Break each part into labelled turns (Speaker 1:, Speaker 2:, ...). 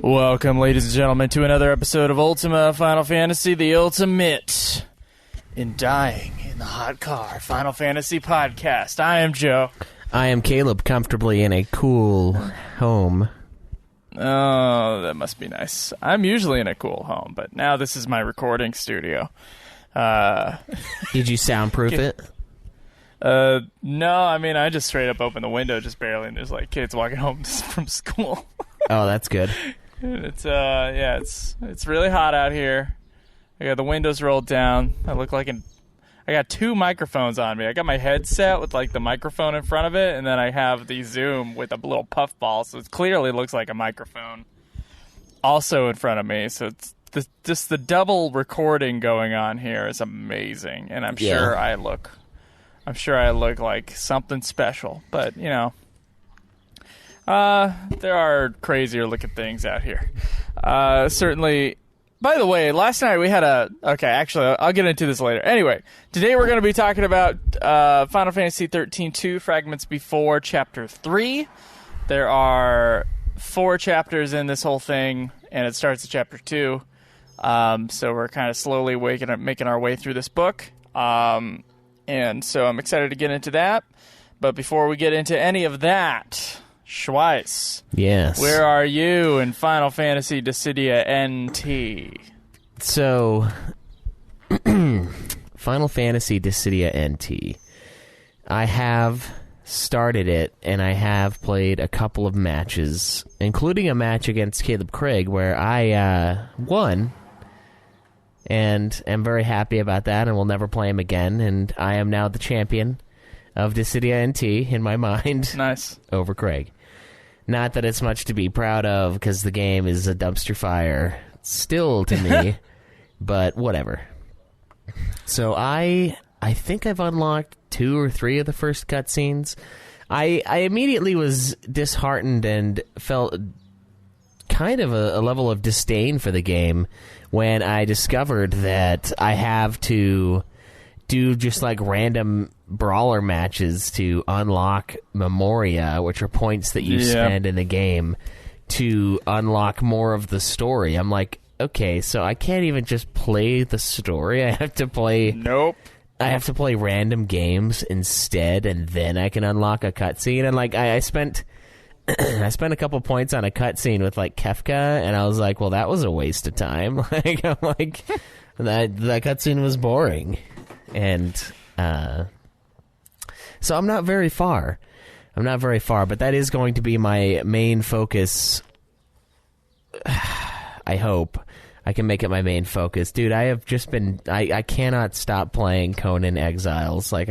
Speaker 1: Welcome, ladies and gentlemen, to another episode of Ultima Final Fantasy, the ultimate in dying in the hot car Final Fantasy podcast. I am Joe.
Speaker 2: I am Caleb, comfortably in a cool home.
Speaker 1: Oh, that must be nice. I'm usually in a cool home, but now this is my recording studio.
Speaker 2: Did you soundproof it?
Speaker 1: No, I mean, I just straight up open the window just barely, and there's like kids walking home from school.
Speaker 2: Oh, that's good.
Speaker 1: It's it's really hot out here. I got the windows rolled down. I look like I got two microphones on me. I got my headset with like the microphone in front of it, and then I have the Zoom with a little puffball, so it clearly looks like a microphone also in front of me. So it's just the double recording going on here is amazing, and I'm sure I look like something special. But you know. There are crazier looking things out here. Certainly. By the way, last night we had okay, actually, I'll get into this later. Anyway, today we're going to be talking about Final Fantasy XIII-2, Fragments Before, Chapter 3. There are 4 chapters in this whole thing, and it starts at Chapter 2. So we're kind of slowly making our way through this book. And so I'm excited to get into that. But before we get into any of that... Schweiss.
Speaker 2: Yes.
Speaker 1: Where are you in Final Fantasy Dissidia NT?
Speaker 2: So, Final Fantasy Dissidia NT. I have started it, and I have played a couple of matches, including a match against Caleb Craig, where I won, and am very happy about that, and will never play him again, and I am now the champion of Dissidia NT in my mind.
Speaker 1: Nice.
Speaker 2: Over Craig. Not that it's much to be proud of, because the game is a dumpster fire still to me, but whatever. So I think I've unlocked 2 or 3 of the first cutscenes. I immediately was disheartened and felt kind of a level of disdain for the game when I discovered that I have to do just like random brawler matches to unlock Memoria, which are points that you spend in the game to unlock more of the story. I'm like, okay, so I can't even just play the story. I have to play...
Speaker 1: Nope.
Speaker 2: I have to play random games instead, and then I can unlock a cutscene. And like, I spent I spent a couple points on a cutscene with like Kefka, and I was like, well, that was a waste of time. Like, I'm like, that cutscene was boring. And so I'm not very far. But that is going to be my main focus. I hope I can make it my main focus. Dude, I have just been... I cannot stop playing Conan Exiles. Like,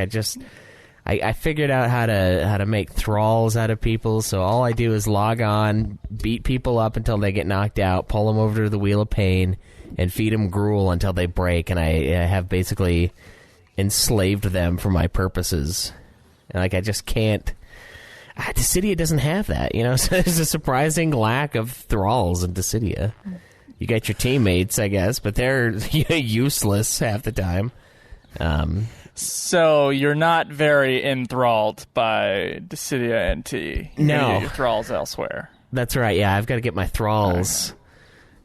Speaker 2: I figured out how to make thralls out of people, so all I do is log on, beat people up until they get knocked out, pull them over to the Wheel of Pain, and feed them gruel until they break, and I have basically... enslaved them for my purposes. And like, I just can't... Dissidia doesn't have that, you know? So there's a surprising lack of thralls in Dissidia. You got your teammates, I guess, but they're useless half the time.
Speaker 1: So you're not very enthralled by Dissidia NT.
Speaker 2: No.
Speaker 1: You get your thralls elsewhere.
Speaker 2: That's right, yeah. I've got to get my thralls.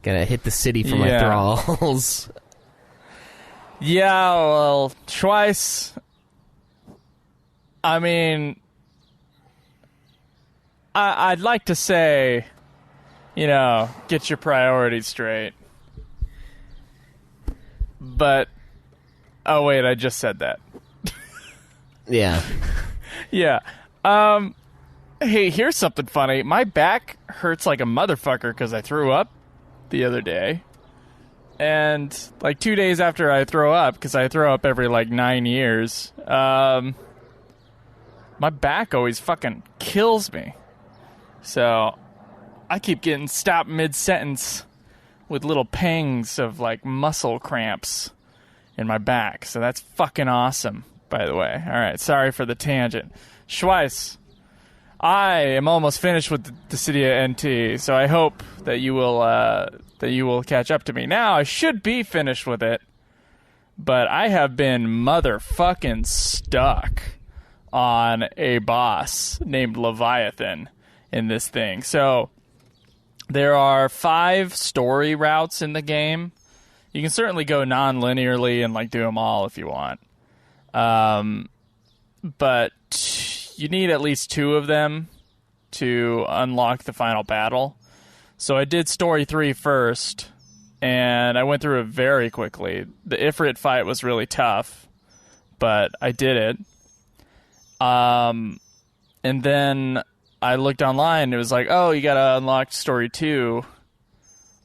Speaker 2: Gotta hit the city for my thralls.
Speaker 1: Yeah, well, Schweiss, I mean, I'd like to say, you know, get your priorities straight. But, oh wait, I just said that.
Speaker 2: Yeah.
Speaker 1: Yeah. Hey, here's something funny. My back hurts like a motherfucker because I threw up the other day. And, like, 2 days after I throw up, because I throw up every, like, 9 years, my back always fucking kills me. So, I keep getting stopped mid-sentence with little pangs of, like, muscle cramps in my back. So that's fucking awesome, by the way. All right, sorry for the tangent. Schweiss, I am almost finished with the Dissidia NT, so I hope that you will catch up to me. Now, I should be finished with it, but I have been motherfucking stuck on a boss named Leviathan in this thing. So, There are 5 story routes in the game. You can certainly go non-linearly and like do them all if you want. But you need at least 2 of them to unlock the final battle. So I did story 3 first, and I went through it very quickly. The Ifrit fight was really tough, but I did it. And then I looked online, and it was like, oh, you gotta unlock story 2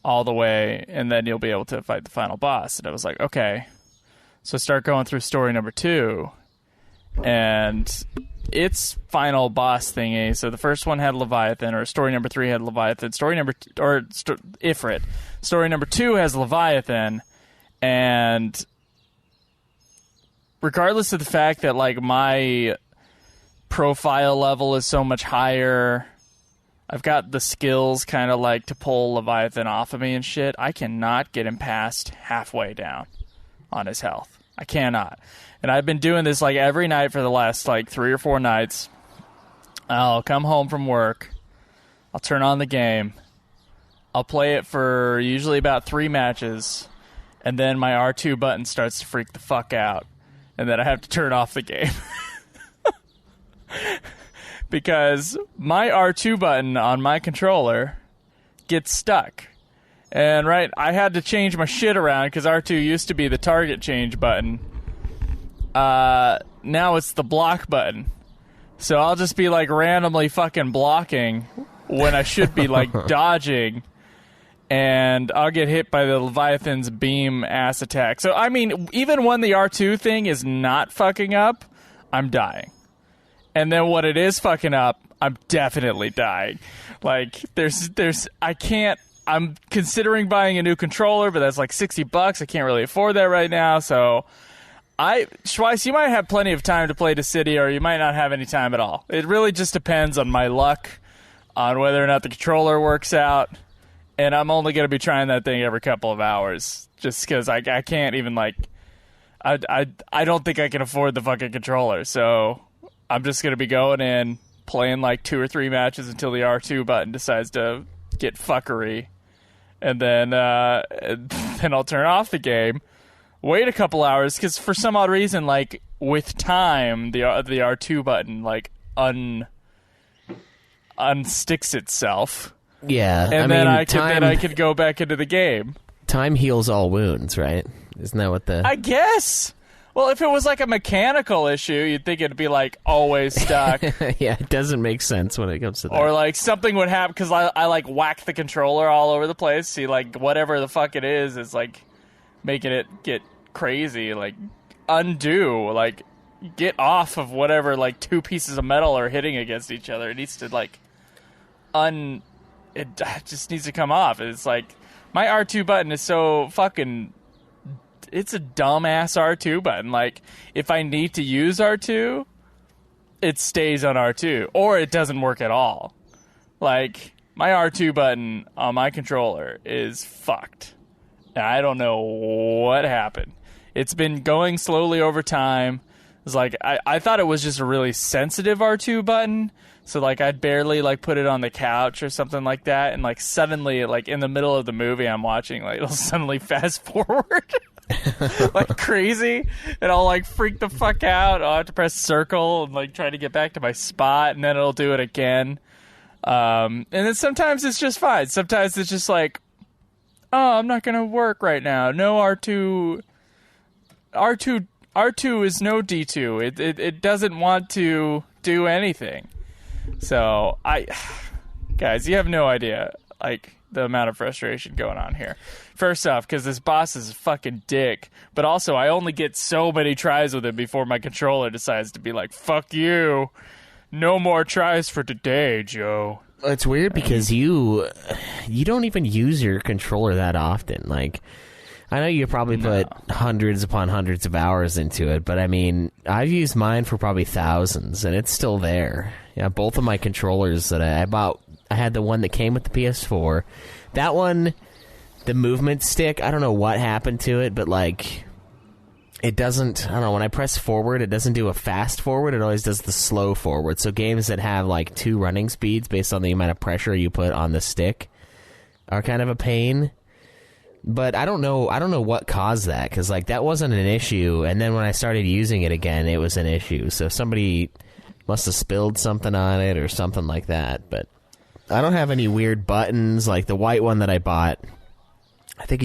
Speaker 1: all the way, and then you'll be able to fight the final boss. And I was like, okay. So I start going through story number 2, and its final boss thingy. So the first one had Leviathan, or story number 3 had Leviathan. Ifrit. Story number 2 has Leviathan, and regardless of the fact that like my profile level is so much higher, I've got the skills kind of like to pull Leviathan off of me and shit, I cannot get him past halfway down on his health. I cannot. And I've been doing this like every night for the last like 3 or 4 nights. I'll come home from work, I'll turn on the game, I'll play it for usually about 3 matches, and then my R2 button starts to freak the fuck out, and then I have to turn off the game. Because my R2 button on my controller gets stuck. And right, I had to change my shit around because R2 used to be the target change button. Now it's the block button. So I'll just be like randomly fucking blocking when I should be like dodging. And I'll get hit by the Leviathan's beam ass attack. So, I mean, even when the R2 thing is not fucking up, I'm dying. And then when it is fucking up, I'm definitely dying. Like, I'm considering buying a new controller, but that's like $60. I can't really afford that right now. So, Schweiss, you might have plenty of time to play Dissidia, or you might not have any time at all. It really just depends on my luck, on whether or not the controller works out. And I'm only going to be trying that thing every couple of hours, just because I can't even, like, I don't think I can afford the fucking controller. So I'm just going to be going in, playing like 2 or 3 matches until the R2 button decides to get fuckery. And then I'll turn off the game, wait a couple hours, because for some odd reason, like, with time, the R2 button, like, unsticks itself.
Speaker 2: Yeah,
Speaker 1: and then I could go back into the game.
Speaker 2: Time heals all wounds, right? Isn't that what the...
Speaker 1: I guess. Well, if it was like a mechanical issue, you'd think it'd be like always stuck.
Speaker 2: Yeah, it doesn't make sense when it comes to that.
Speaker 1: Or like something would happen because I like whack the controller all over the place. See, like whatever the fuck it is like making it get crazy. Like undo, like get off of whatever like 2 pieces of metal are hitting against each other. It needs to like it just needs to come off. It's like my R2 button is so fucking... It's a dumbass R2 button. Like, if I need to use R2, it stays on R2. Or it doesn't work at all. Like, my R2 button on my controller is fucked. And I don't know what happened. It's been going slowly over time. It's like, I thought it was just a really sensitive R2 button. So, like, I'd barely, like, put it on the couch or something like that. And, like, suddenly, like, in the middle of the movie I'm watching, like, it'll suddenly fast forward. Like, crazy. And I'll, like, freak the fuck out. I'll have to press circle and, like, try to get back to my spot. And then it'll do it again. And then sometimes it's just fine. Sometimes it's just like, oh, I'm not going to work right now. No R2 is no D2. It doesn't want to do anything. So, guys, you have no idea, like, the amount of frustration going on here. First off, because this boss is a fucking dick, but also I only get so many tries with him before my controller decides to be like, fuck you, no more tries for today, Joe.
Speaker 2: It's weird because you don't even use your controller that often. Like, I know you probably put hundreds upon hundreds of hours into it, but I mean, I've used mine for probably thousands, and it's still there. Yeah, both of my controllers that I bought, I had the one that came with the PS4. That one, the movement stick, I don't know what happened to it, but like, it doesn't, I don't know, when I press forward, it doesn't do a fast forward, it always does the slow forward. So games that have like 2 running speeds based on the amount of pressure you put on the stick, are kind of a pain. But I don't know what caused that, because like that wasn't an issue, and then when I started using it again, it was an issue. So somebody must have spilled something on it or something like that. But I don't have any weird buttons. Like the white one that I bought, I think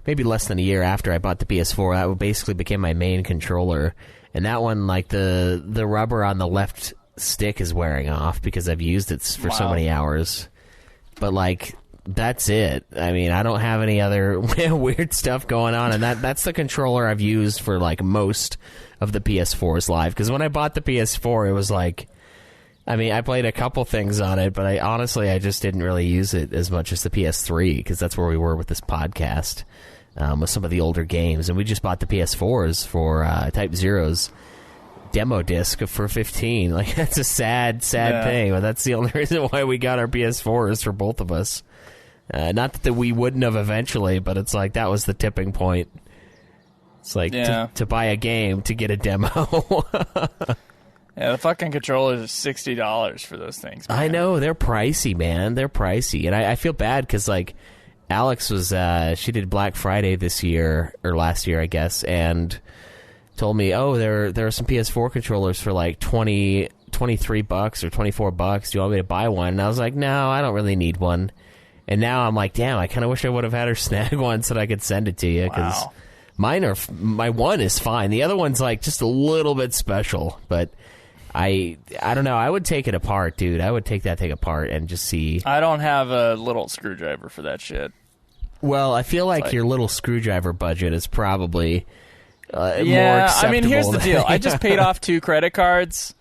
Speaker 2: maybe less than a year after I bought the PS4, that basically became my main controller. And that one, like the rubber on the left stick is wearing off because I've used it for so many hours. But like, that's it. I mean, I don't have any other weird stuff going on, and that's the controller I've used for like most of the PS4's live. Because when I bought the PS4, it was like, I mean, I played a couple things on it, but I just didn't really use it as much as the PS3, because that's where we were with this podcast, with some of the older games. And we just bought the PS4s for Type Zero's demo disc for $15. Like, that's a sad thing, but that's the only reason why we got our PS4s for both of us. Not that we wouldn't have eventually, but it's like that was the tipping point. It's like to buy a game to get a demo.
Speaker 1: Yeah, the fucking controllers are $60 for those things, man.
Speaker 2: I know, they're pricey, man. They're pricey. And I feel bad because, like, Alex was, she did Black Friday this year, or last year, I guess, and told me, oh, there are some PS4 controllers for, like, $23 or $24. Do you want me to buy one? And I was like, no, I don't really need one. And now I'm like, damn, I kind of wish I would have had her snag one so that I could send it to you, because my one is fine. The other one's, like, just a little bit special, but I don't know. I would take it apart, dude. I would take that thing apart and just see.
Speaker 1: I don't have a little screwdriver for that shit.
Speaker 2: Well, I feel like your little screwdriver budget is probably more acceptable.
Speaker 1: I mean, here's the deal. I just paid off 2 credit cards,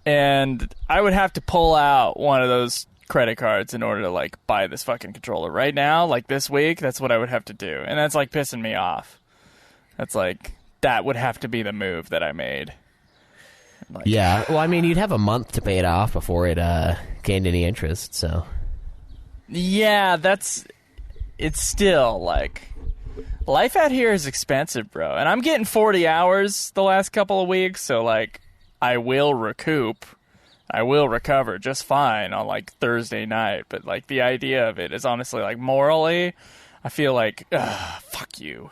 Speaker 1: and I would have to pull out one of those credit cards in order to, like, buy this fucking controller. Right now, like this week, that's what I would have to do. And that's, like, pissing me off. That's, like, that would have to be the move that I made. Like,
Speaker 2: yeah, well, I mean, you'd have a month to pay it off before it gained any interest, so.
Speaker 1: Yeah, it's still, like, life out here is expensive, bro. And I'm getting 40 hours the last couple of weeks, so, like, I will recoup. I will recover just fine on, like, Thursday night. But, like, the idea of it is honestly, like, morally, I feel like, fuck you.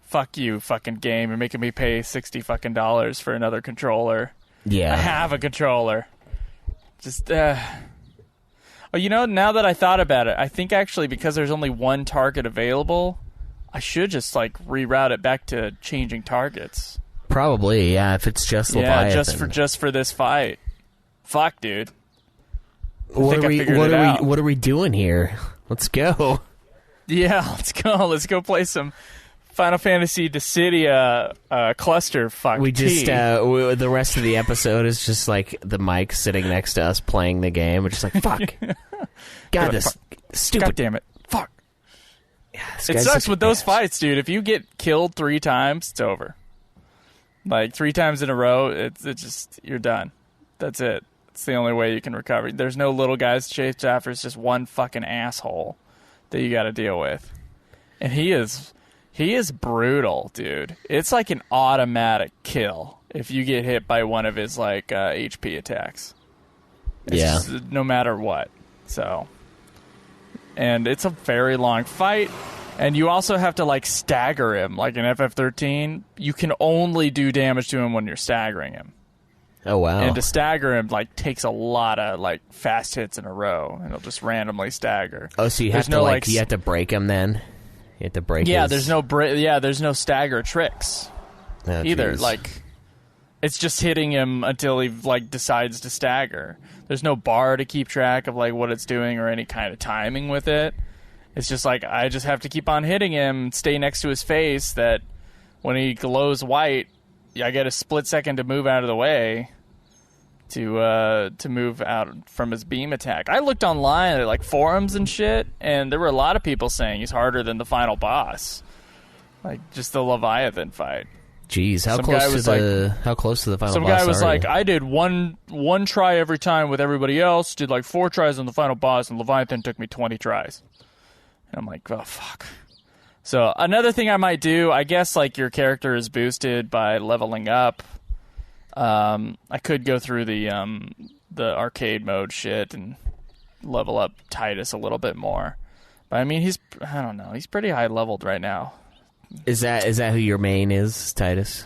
Speaker 1: Fuck you, fucking game. You're making me pay $60 fucking for another controller.
Speaker 2: Yeah.
Speaker 1: I have a controller. Just, Oh, you know, now that I thought about it, I think actually because there's only one target available, I should just, like, reroute it back to changing targets.
Speaker 2: Probably, yeah, if it's just Leviathan.
Speaker 1: Yeah, just for this fight. Fuck, dude.
Speaker 2: What are we doing here? Let's go.
Speaker 1: Yeah, let's go. Let's go play some Final Fantasy Dissidia cluster fuck.
Speaker 2: We just the rest of the episode is just like the mic sitting next to us playing the game. We're just like, fuck. God, this stupid.
Speaker 1: God damn it. Fuck.
Speaker 2: Yeah,
Speaker 1: it sucks with those fights, dude. If you get killed 3 times, it's over. Like 3 times in a row, it's just, you're done. That's it. It's the only way you can recover. There's no little guys to chase after. It's just one fucking asshole that you got to deal with. And he is brutal, dude. It's like an automatic kill if you get hit by one of his, like, HP attacks. It's just, no matter what. So, and it's a very long fight, and you also have to, like, stagger him. Like in FF13, you can only do damage to him when you're staggering him.
Speaker 2: Oh, wow.
Speaker 1: And to stagger him, like, takes a lot of, like, fast hits in a row, and he'll just randomly stagger.
Speaker 2: Oh, so you have to, like, you have to break him then? You have to break
Speaker 1: there's no stagger tricks either.
Speaker 2: Geez.
Speaker 1: Like, it's just hitting him until he, like, decides to stagger. There's no bar to keep track of, like, what it's doing or any kind of timing with it. It's just like, I just have to keep on hitting him, stay next to his face, that when he glows white, I get a split second to move out of the way to move out from his beam attack. I looked online at, like, forums and shit, and there were a lot of people saying he's harder than the final boss. Like, just the Leviathan fight.
Speaker 2: Jeez, how close to the final boss?
Speaker 1: Some guy was like, I did one try every time with everybody else, did like 4 tries on the final boss, and Leviathan took me 20 tries. And I'm like, oh, fuck. So another thing I might do, I guess, like, your character is boosted by leveling up. I could go through the arcade mode shit and level up Titus a little bit more. But I mean, I don't know, he's pretty high leveled right now.
Speaker 2: Is that who your main is, Titus?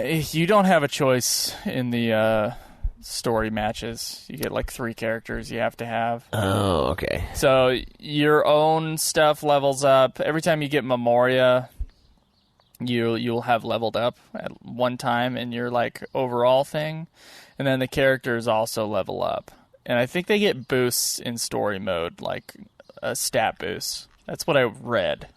Speaker 1: You don't have a choice in the story matches. You get like 3 characters you have to have.
Speaker 2: Oh, okay.
Speaker 1: So your own stuff levels up. Every time you get Memoria, you'll have leveled up at one time in your like overall thing. And then the characters also level up. And I think they get boosts in story mode, like a stat boost. That's what I read.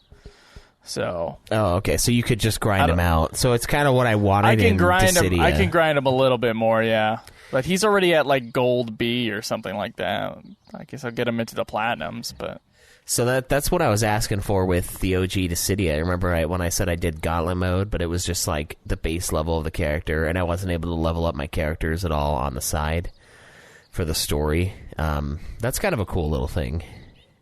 Speaker 1: So.
Speaker 2: Oh, okay. So you could just grind him out. So it's kind of what I wanted. I can grind
Speaker 1: him a little bit more, yeah. But he's already at like gold B or something like that. I guess I'll get him into the platinums, but.
Speaker 2: So that's what I was asking for with the OG Dissidia. I remember when I said I did gauntlet mode, but it was just like the base level of the character, and I wasn't able to level up my characters at all on the side for the story. That's kind of a cool little thing.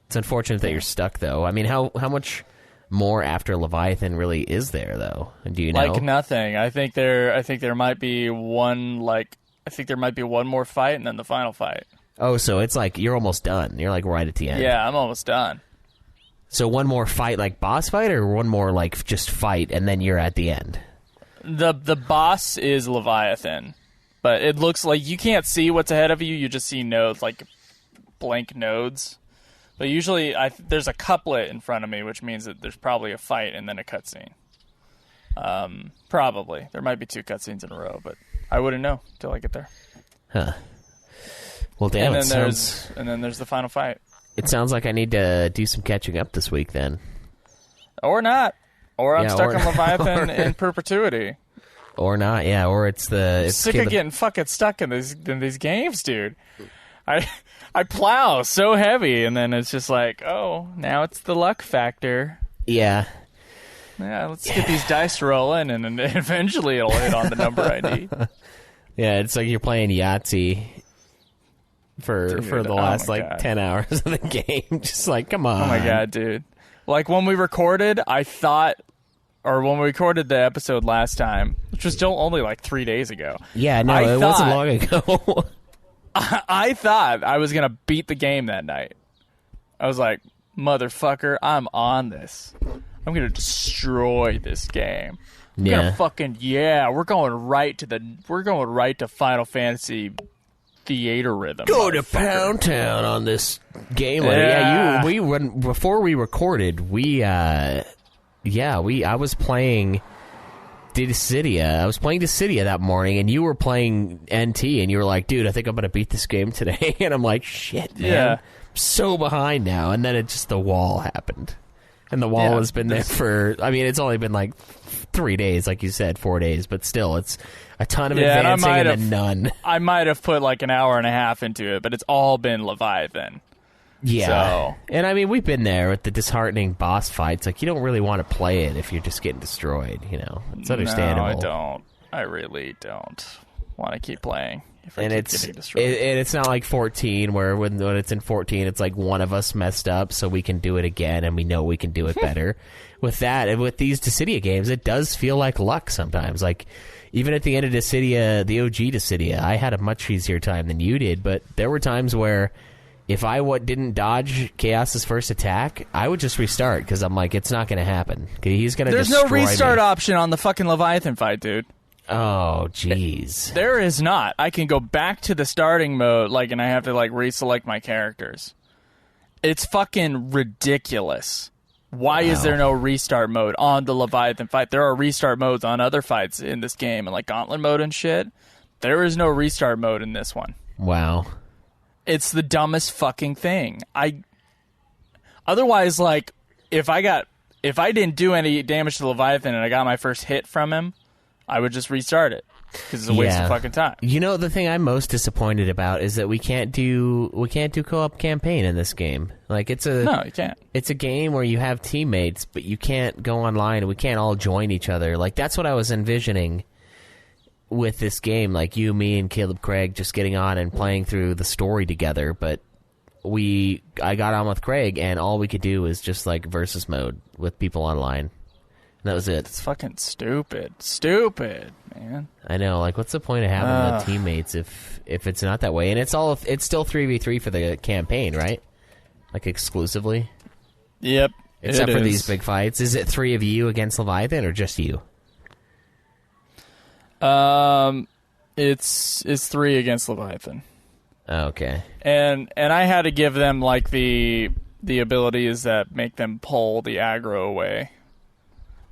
Speaker 2: It's unfortunate that you're stuck, though. I mean, how much more after Leviathan really is there, though? Do you know?
Speaker 1: Like nothing. I think there might be one more fight and then the final fight.
Speaker 2: Oh, so it's like you're almost done. You're like right at the end.
Speaker 1: Yeah, I'm almost done.
Speaker 2: So one more fight, like boss fight, or one more like just fight, and then you're at the end?
Speaker 1: The boss is Leviathan, but it looks like you can't see what's ahead of you. You just see nodes, like blank nodes. But usually there's a couplet in front of me, which means that there's probably a fight and then a cutscene. Probably. There might be 2 cutscenes in a row, but I wouldn't know until I get there.
Speaker 2: Huh. Well, damn,
Speaker 1: and then there's the final fight.
Speaker 2: It sounds like I need to do some catching up this week then.
Speaker 1: Or not. Or I'm stuck on Leviathan in perpetuity.
Speaker 2: Or not, yeah. Or it's
Speaker 1: sick of getting fucking stuck in these games, dude. I plow so heavy, and then it's just like, oh, now it's the luck factor.
Speaker 2: Yeah.
Speaker 1: Yeah, let's get these dice rolling, and then eventually it'll hit on the number I need.
Speaker 2: Yeah, it's like you're playing Yahtzee for the last 10 hours of the game. Just like, come on.
Speaker 1: Oh my god, dude. Like when we recorded, when we recorded the episode last time, which was still only like 3 days ago.
Speaker 2: Yeah, no, it wasn't long ago.
Speaker 1: I thought I was going to beat the game that night. I was like, motherfucker, I'm on this. I'm going to destroy this game. We're going right to Final Fantasy theater rhythm.
Speaker 2: Go to Pound Town on this game. Yeah, before we recorded, I was playing Dissidia. I was playing Dissidia that morning, and you were playing NT, and you were like, dude, I think I'm going to beat this game today. And I'm like, shit, man. Yeah. I'm so behind now. And then the wall happened. And the wall has been there for, I mean, it's only been like 3 days, like you said, 4 days, but still, it's a ton of advancing and then none.
Speaker 1: I might have put like an hour and a half into it, but it's all been Leviathan.
Speaker 2: Yeah. So. And I mean, we've been there with the disheartening boss fights. Like, you don't really want to play it if you're just getting destroyed, you know? It's understandable.
Speaker 1: No, I don't. I really don't want to keep playing.
Speaker 2: It's not like 14 where when it's in 14 it's like one of us messed up so we can do it again and we know we can do it better. With that and with these Dissidia games, it does feel like luck sometimes. Like even at the end of Dissidia, the OG Dissidia, I had a much easier time than you did, but there were times where if I didn't dodge Chaos's first attack, I would just restart because I'm like, it's not going to happen. He's going to
Speaker 1: There's no restart option on the fucking Leviathan fight, dude.
Speaker 2: Oh, jeez.
Speaker 1: There is not. I can go back to the starting mode, and I have to, reselect my characters. It's fucking ridiculous. Why is there no restart mode on the Leviathan fight? There are restart modes on other fights in this game, and, Gauntlet mode and shit. There is no restart mode in this one.
Speaker 2: Wow.
Speaker 1: It's the dumbest fucking thing. Otherwise, if I didn't do any damage to Leviathan and I got my first hit from him, I would just restart it because it's a waste of fucking time.
Speaker 2: You know, the thing I'm most disappointed about is that we can't do co-op campaign in this game.
Speaker 1: No, you can't.
Speaker 2: It's a game where you have teammates, but you can't go online and we can't all join each other. That's what I was envisioning with this game. You, me, and Caleb Craig just getting on and playing through the story together. But I got on with Craig, and all we could do was just versus mode with people online. That was it.
Speaker 1: It's fucking stupid. Stupid, man.
Speaker 2: I know. What's the point of having the teammates if it's not that way? And it's still 3v3 for the campaign, right? Exclusively?
Speaker 1: Yep.
Speaker 2: Except for these big fights. Is it 3 of you against Leviathan or just you?
Speaker 1: It's 3 against Leviathan.
Speaker 2: Okay.
Speaker 1: And I had to give them like the abilities that make them pull the aggro away.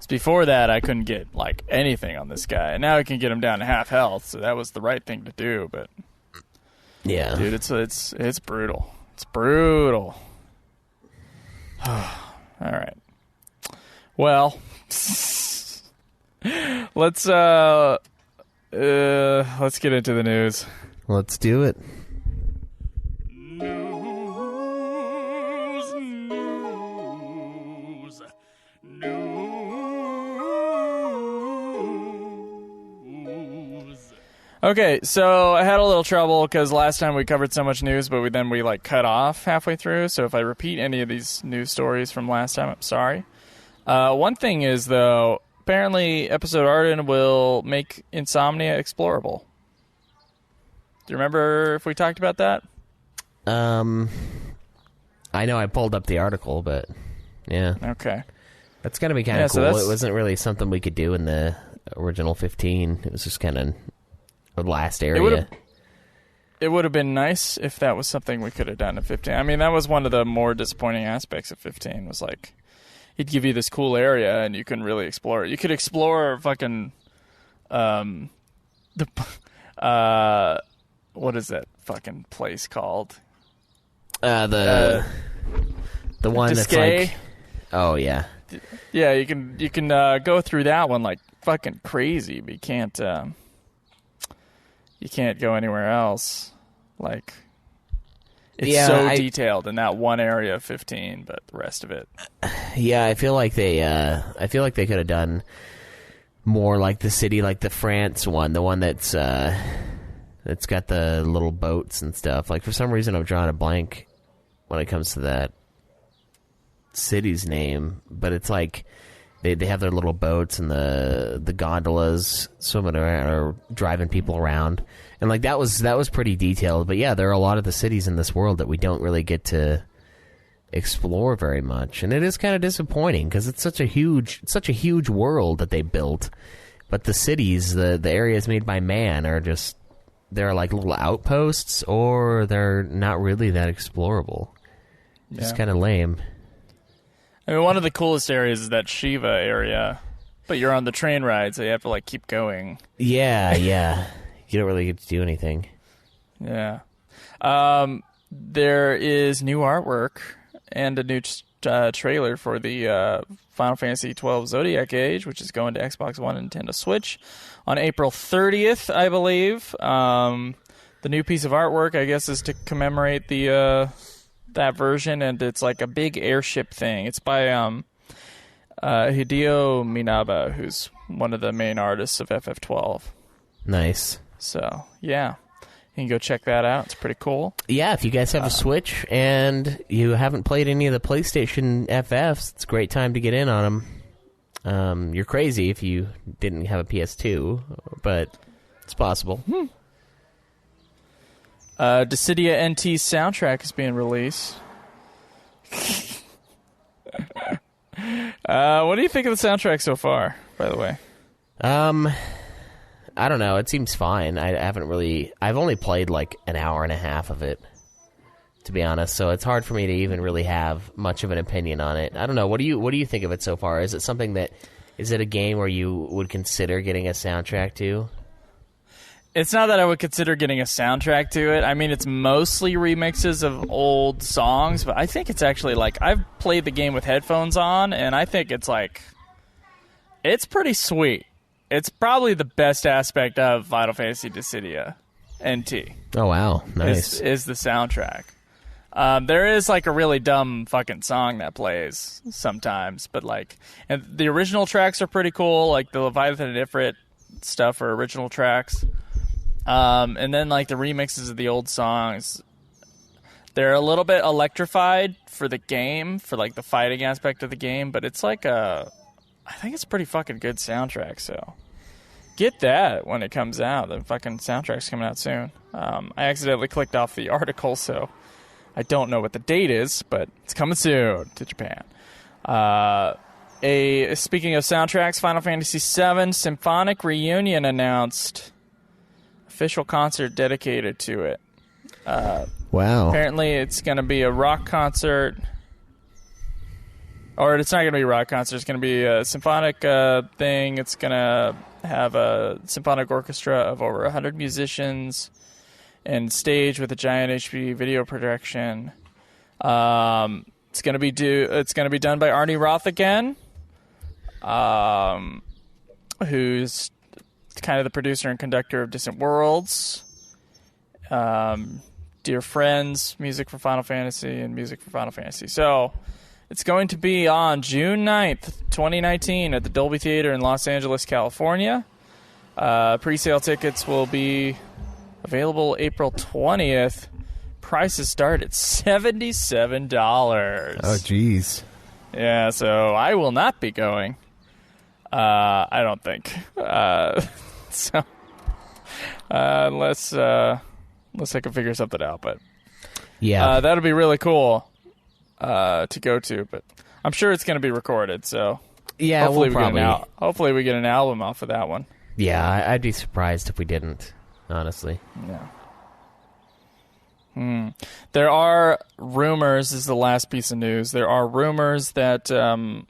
Speaker 1: So before that, I couldn't get like anything on this guy, and now I can get him down to half health. So that was the right thing to do. But
Speaker 2: yeah,
Speaker 1: dude, it's brutal. It's brutal. All right. Well, let's get into the news.
Speaker 2: Let's do it.
Speaker 1: Okay, so I had a little trouble because last time we covered so much news, but we like cut off halfway through. So if I repeat any of these news stories from last time, I'm sorry. One thing is, though, apparently Episode Arden will make Insomnia explorable. Do you remember if we talked about that?
Speaker 2: I know I pulled up the article, but yeah.
Speaker 1: Okay.
Speaker 2: That's going to be kind of cool. It wasn't really something we could do in the original 15. It was just kind of the last area.
Speaker 1: It would have been nice if that was something we could have done in 15. I mean, that was one of the more disappointing aspects of 15, was like, he'd give you this cool area and you couldn't really explore it. You could explore fucking, what is that fucking place called?
Speaker 2: The one that's like, oh yeah.
Speaker 1: Yeah, you can go through that one like fucking crazy, but you can't go anywhere else. Like, it's detailed in that one area of 15, but the rest of it.
Speaker 2: Yeah, I feel like they could have done more like the city, like the France one, the one that's got the little boats and stuff. Like, for some reason, I'm drawing a blank when it comes to that city's name, but it's like they have their little boats and the gondolas swimming around or driving people around, and like that was pretty detailed. But yeah, there are a lot of the cities in this world that we don't really get to explore very much, and it is kind of disappointing because it's such a huge world that they built, but the cities, the areas made by man, are just, they're like little outposts, or they're not really that explorable.
Speaker 1: Yeah.
Speaker 2: Just kind of lame.
Speaker 1: I mean, one of the coolest areas is that Shiva area, but you're on the train ride, so you have to like keep going.
Speaker 2: Yeah. You don't really get to do anything.
Speaker 1: Yeah. There is new artwork and a new trailer for the Final Fantasy XII Zodiac Age, which is going to Xbox One and Nintendo Switch on April 30th, I believe. The new piece of artwork, I guess, is to commemorate the that version, and it's like a big airship thing. It's by Hideo Minaba, who's one of the main artists of FF12.
Speaker 2: Nice.
Speaker 1: So, yeah. You can go check that out. It's pretty cool.
Speaker 2: Yeah, if you guys have a Switch and you haven't played any of the PlayStation FFs, it's a great time to get in on them. You're crazy if you didn't have a PS2, but it's possible.
Speaker 1: Dissidia NT's soundtrack is being released. What do you think of the soundtrack so far, by the way?
Speaker 2: I don't know. It seems fine. I've only played like an hour and a half of it, to be honest. So it's hard for me to even really have much of an opinion on it. I don't know. What do you think of it so far? Is it a game where you would consider getting a soundtrack to?
Speaker 1: It's not that I would consider getting a soundtrack to it. I mean, it's mostly remixes of old songs, but I think it's actually like, I've played the game with headphones on, and I think it's like, it's pretty sweet. It's probably the best aspect of Final Fantasy Dissidia NT.
Speaker 2: Oh, wow. Nice.
Speaker 1: Is the soundtrack. There is like a really dumb fucking song that plays sometimes, but like, and the original tracks are pretty cool. Like the Leviathan and Ifrit stuff are original tracks. And then like the remixes of the old songs, they're a little bit electrified for the game, for like the fighting aspect of the game, but it's like I think it's a pretty fucking good soundtrack, so get that when it comes out. The fucking soundtrack's coming out soon. I accidentally clicked off the article, so I don't know what the date is, but it's coming soon to Japan. Speaking of soundtracks, Final Fantasy VII Symphonic Reunion announced. Official concert dedicated to it.
Speaker 2: Wow.
Speaker 1: Apparently it's going to be a rock concert. Or it's not going to be a rock concert. It's going to be a symphonic thing. It's going to have a symphonic orchestra of over 100 musicians and stage with a giant HD video projection. It's going to be done by Arnie Roth again, who's kind of the producer and conductor of Distant Worlds, Dear Friends, music for Final Fantasy, and music for Final Fantasy. So it's going to be on June 9th, 2019 at the Dolby Theater in Los Angeles, California. Pre-sale tickets will be available April 20th. Prices start at $77.
Speaker 2: Oh, geez.
Speaker 1: Yeah, so I will not be going. I don't think. Unless I can figure something out. But
Speaker 2: yeah,
Speaker 1: that'll be really cool to go to. But I'm sure it's going to be recorded. So
Speaker 2: yeah,
Speaker 1: hopefully
Speaker 2: hopefully
Speaker 1: we get an album off of that one.
Speaker 2: Yeah, I'd be surprised if we didn't. Honestly.
Speaker 1: Yeah. There are rumors. This is the last piece of news. There are rumors that Final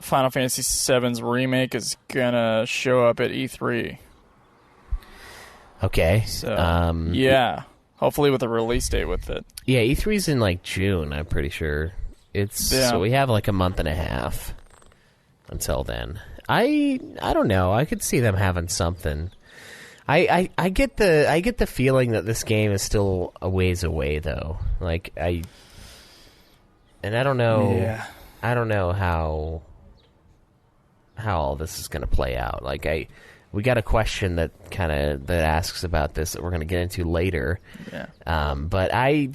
Speaker 1: Fantasy VII's remake is gonna show up at E3.
Speaker 2: Okay.
Speaker 1: So yeah, hopefully with a release date with it.
Speaker 2: Yeah, E3's in like June. I'm pretty sure. So we have like a month and a half until then. I don't know. I could see them having something. I get the feeling that this game is still a ways away though. I don't know.
Speaker 1: Yeah.
Speaker 2: I don't know how all this is going to play out. We got a question that asks about this that we're going to get into later.
Speaker 1: Yeah.
Speaker 2: But I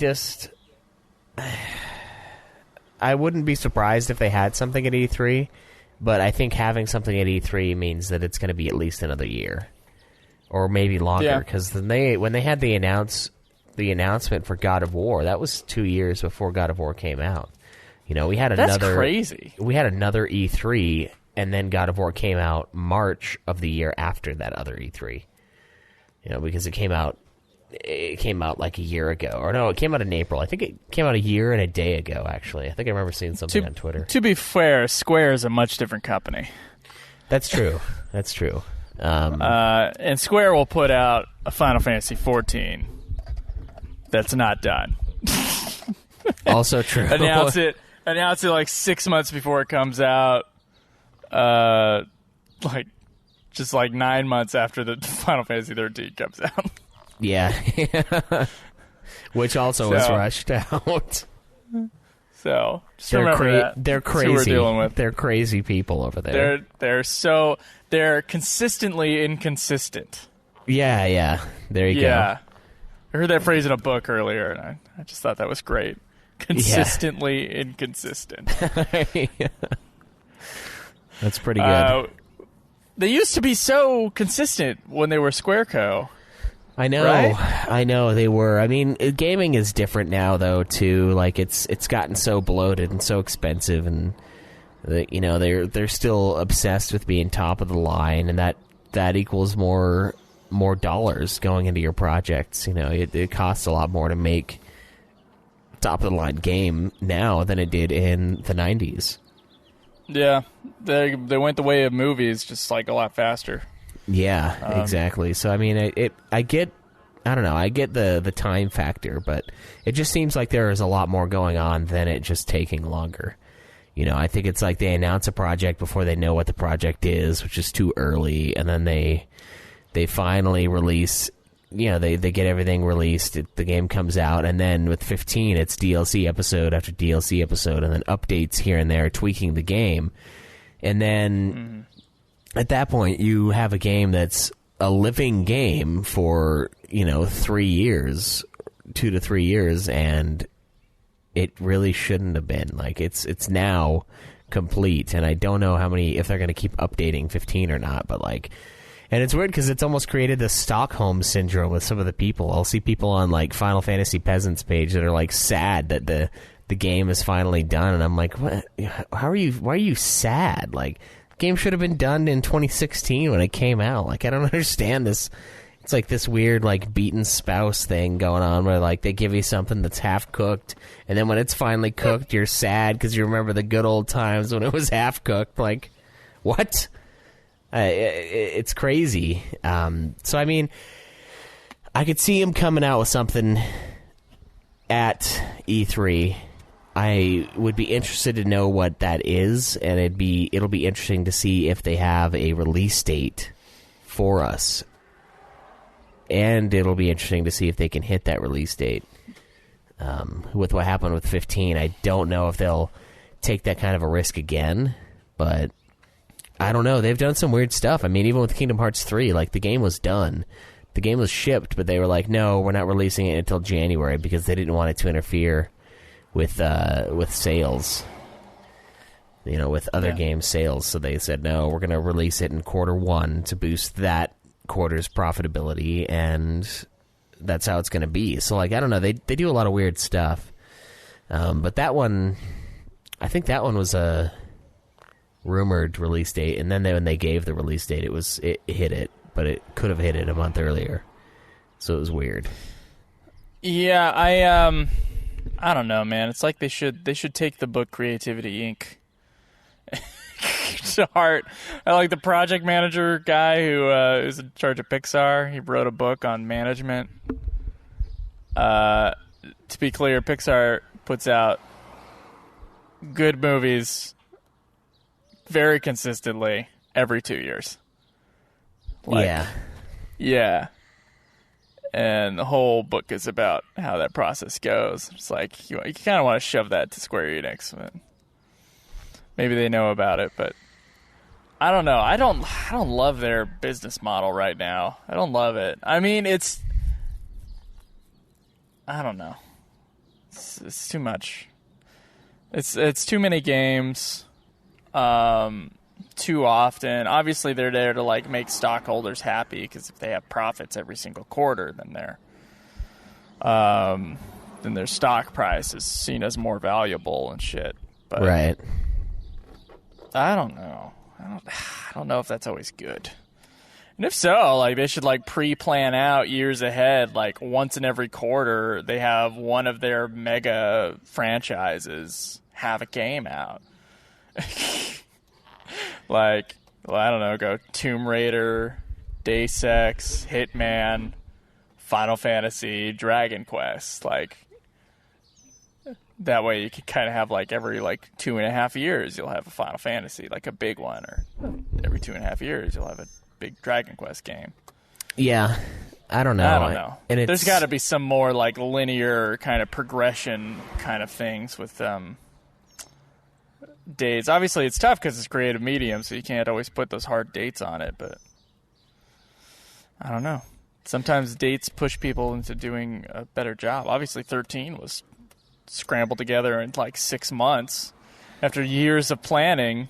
Speaker 2: wouldn't be surprised if they had something at E3, but I think having something at E3 means that it's going to be at least another year. Or maybe longer, because when they had the announcement for God of War, that was 2 years before God of War came out. We had
Speaker 1: That's crazy.
Speaker 2: We had another E3, and then God of War came out March of the year after that other E3. Because it came out like a year ago, or no, it came out in April. I think it came out a year and a day ago. Actually, I think I remember seeing something on Twitter.
Speaker 1: To be fair, Square is a much different company.
Speaker 2: That's true. That's true.
Speaker 1: And Square will put out a Final Fantasy XIV that's not done.
Speaker 2: Also true.
Speaker 1: Announce it like 6 months before it comes out. Just 9 months after the Final Fantasy XIII comes out.
Speaker 2: Yeah. Which also was rushed out.
Speaker 1: So just remember that.
Speaker 2: They're crazy.
Speaker 1: That's who we're dealing with.
Speaker 2: They're crazy people over there.
Speaker 1: They're consistently inconsistent.
Speaker 2: Yeah. There you go.
Speaker 1: Yeah. I heard that phrase in a book earlier, and I just thought that was great. Consistently inconsistent.
Speaker 2: That's pretty good.
Speaker 1: They used to be so consistent when they were Squareco.
Speaker 2: I know.
Speaker 1: Right?
Speaker 2: I know they were. I mean, gaming is different now, though, too. It's gotten so bloated and so expensive, and they're still obsessed with being top of the line, and that equals more dollars going into your projects. It costs a lot more to make top of the line game now than it did in the 90s.
Speaker 1: Yeah, they went the way of movies, just a lot faster.
Speaker 2: Yeah, exactly. So I mean, I get the time factor, but it just seems like there is a lot more going on than it just taking longer. I think it's like they announce a project before they know what the project is, which is too early, and then they finally release. They get everything released. The game comes out, and then with 15, it's DLC episode after DLC episode, and then updates here and there, tweaking the game, and then at that point, you have a game that's a living game for 3 years, 2 to 3 years, and it really shouldn't have been. It's now complete, and I don't know if they're going to keep updating 15 or not, but And it's weird because it's almost created this Stockholm syndrome with some of the people. I'll see people on like Final Fantasy Peasants page that are like sad that the game is finally done, and I'm like, what? Why are you sad? Like, the game should have been done in 2016 when it came out. Like, I don't understand this. It's like this weird like beaten spouse thing going on where like they give you something that's half cooked, and then when it's finally cooked, you're sad because you remember the good old times when it was half cooked. Like, what? It's crazy. So I mean, I could see him coming out with something at E3. I would be interested to know what that is, and it'll be interesting to see if they have a release date for us. And it'll be interesting to see if they can hit that release date. With what happened with 15, I don't know if they'll take that kind of a risk again, but I don't know. They've done some weird stuff. I mean, even with Kingdom Hearts 3, like, the game was done. The game was shipped, but they were like, no, we're not releasing it until January because they didn't want it to interfere with sales, with other game sales. So they said, no, we're going to release it in Q1 to boost that quarter's profitability, and that's how it's going to be. So, like, I don't know. They do a lot of weird stuff. But that one, I think that one was a rumored release date, and then when they gave the release date, it hit it, but it could have hit it a month earlier. So it was weird.
Speaker 1: Yeah, I don't know, man. It's like they should take the book Creativity Inc. to heart. I like the project manager guy who is in charge of Pixar. He wrote a book on management. To be clear, Pixar puts out good movies very consistently every 2 years. Yeah. And the whole book is about how that process goes. It's like you kind of want to shove that to Square Enix. But maybe they know about it, but I don't know. I don't love their business model right now. I don't love it. I mean, I don't know. It's too much. It's too many games. Too often. Obviously, they're there to like make stockholders happy because if they have profits every single quarter, then their stock price is seen as more valuable and shit. But
Speaker 2: right.
Speaker 1: I don't know. I don't know if that's always good. And if so, like they should like pre-plan out years ahead. Like once in every quarter, they have one of their mega franchises have a game out. Like, well, I don't know, go Tomb Raider, Deus Ex, Hitman, Final Fantasy, Dragon Quest. Like, that way you can kind of have, like, every, 2.5 years you'll have a Final Fantasy, like a big one. Or every 2.5 years you'll have a big Dragon Quest game.
Speaker 2: Yeah, I don't know.
Speaker 1: I don't know. And there's got to be some more, like, linear kind of progression kind of things with dates. Obviously, it's tough because it's creative medium, so you can't always put those hard dates on it, but I don't know. Sometimes dates push people into doing a better job. Obviously, 13 was scrambled together in, 6 months. After years of planning,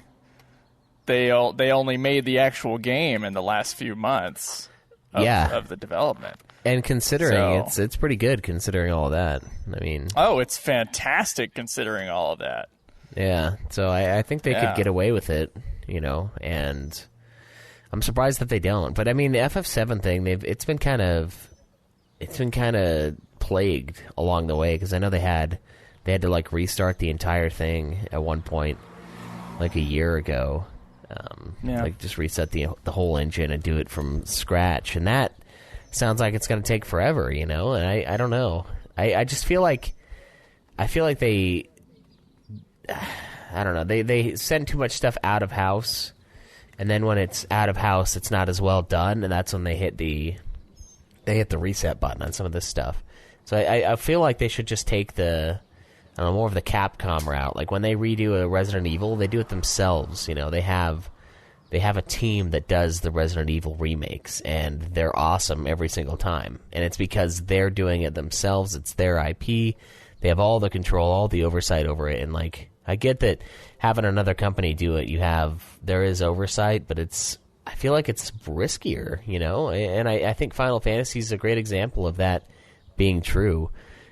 Speaker 1: they only made the actual game in the last few months of the development.
Speaker 2: And considering it's pretty good considering all of that. I mean,
Speaker 1: it's fantastic considering all of that.
Speaker 2: Yeah, so I think they could get away with it, and I'm surprised that they don't. But I mean, the FF7 thing, it's been kind of plagued along the way because I know they had to restart the entire thing at one point, like a year ago, just reset the whole engine and do it from scratch, and that sounds like it's going to take forever, And I don't know. I just feel like they. I don't know. They send too much stuff out of house, and then when it's out of house, it's not as well done, and that's when they hit the reset button on some of this stuff. So I feel like they should just take more of the Capcom route. Like when they redo a Resident Evil, they do it themselves. They have a team that does the Resident Evil remakes, and they're awesome every single time. And it's because they're doing it themselves. It's their IP. They have all the control, all the oversight over it, and I get that having another company do it, there is oversight, but it's I feel like it's riskier, you know? And I think Final Fantasy is a great example of that being true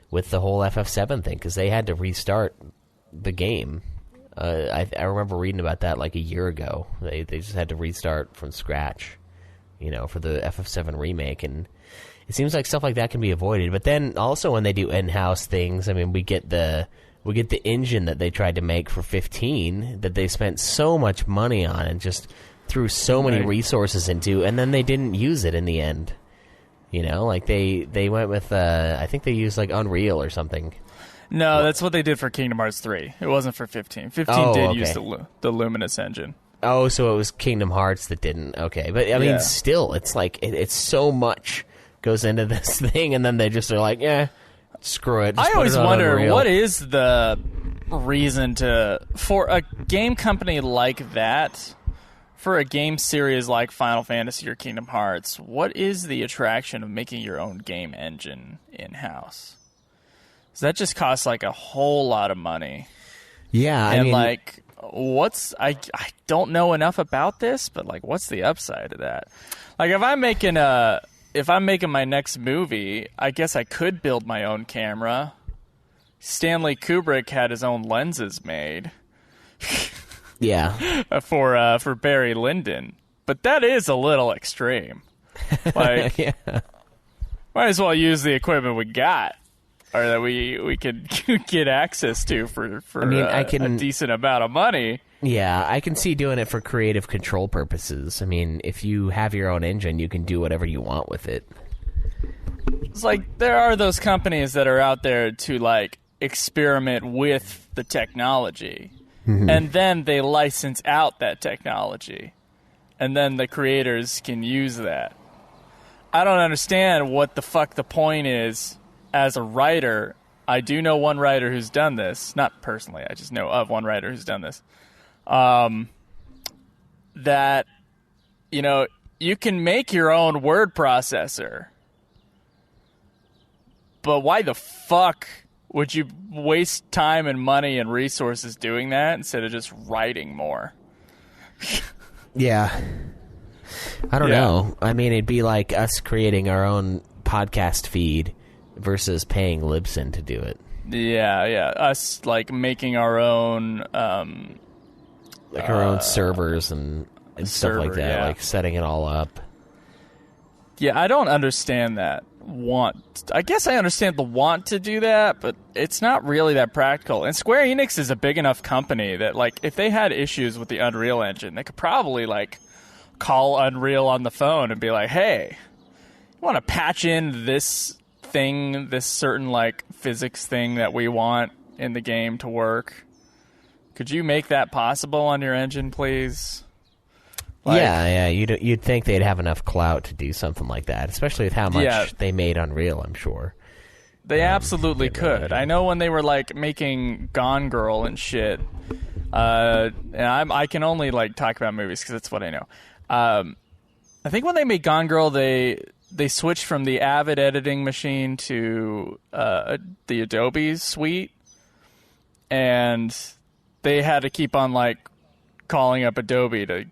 Speaker 2: with the whole FF7 thing, because they had to restart the game. I remember reading about that like a year ago. They just had to restart from scratch, you know, for the FF7 remake, and it seems like stuff like that can be avoided. But then also when they do in-house things, I mean, we get the engine that they tried to make for 15 that they spent so much money on and just threw so many resources into, and then they didn't use it in the end. You know, like they went with I think they used like Unreal or something.
Speaker 1: No, that's what they did for Kingdom Hearts 3. It wasn't for 15. 15 did use the Luminous engine.
Speaker 2: Oh, so it was Kingdom Hearts that didn't. Okay, but I mean, still, it's like it's so much goes into this thing, and then they just are like, yeah, screw it.
Speaker 1: I always wonder, what is the reason for a game company like that, for a game series like Final Fantasy or Kingdom Hearts, what is the attraction of making your own game engine in-house? Because that just costs like a whole lot of money.
Speaker 2: Yeah,
Speaker 1: and I mean, like, I don't know enough about this, but like, what's the upside of that? Like, if I'm making my next movie, I guess I could build my own camera. Stanley Kubrick had his own lenses made.
Speaker 2: Yeah.
Speaker 1: For Barry Lyndon. But that is a little extreme. Like,
Speaker 2: yeah.
Speaker 1: Might as well use the equipment we got, or that we could get access to for a decent amount of money.
Speaker 2: Yeah, I can see doing it for creative control purposes. I mean, if you have your own engine, you can do whatever you want with it.
Speaker 1: It's like, there are those companies that are out there to, like, experiment with the technology. Mm-hmm. And then they license out that technology. And then the creators can use that. I don't understand what the fuck the point is as a writer. I do know one writer who's done this. Not personally, I just know of one writer who's done this. That, you know, you can make your own word processor. But why the fuck would you waste time and money and resources doing that instead of just writing more?
Speaker 2: Yeah. I don't know. I mean, it'd be like us creating our own podcast feed versus paying Libsyn to do it.
Speaker 1: Yeah. Us, like, making our own...
Speaker 2: like our own servers and stuff like that, like setting it all up.
Speaker 1: Yeah, I don't understand that want. I guess I understand the want to do that, but it's not really that practical. And Square Enix is a big enough company that, like, if they had issues with the Unreal Engine, they could probably, like, call Unreal on the phone and be like, hey, you want to patch in this thing, this certain, like, physics thing that we want in the game to work? Could you make that possible on your engine, please? Like,
Speaker 2: yeah. You'd think they'd have enough clout to do something like that, especially with how much they made Unreal, I'm sure.
Speaker 1: They absolutely could. I know when they were, like, making Gone Girl and shit. And I can only, like, talk about movies because that's what I know. I think when they made Gone Girl, they switched from the Avid editing machine to the Adobe suite, and they had to keep on, like, calling up Adobe to,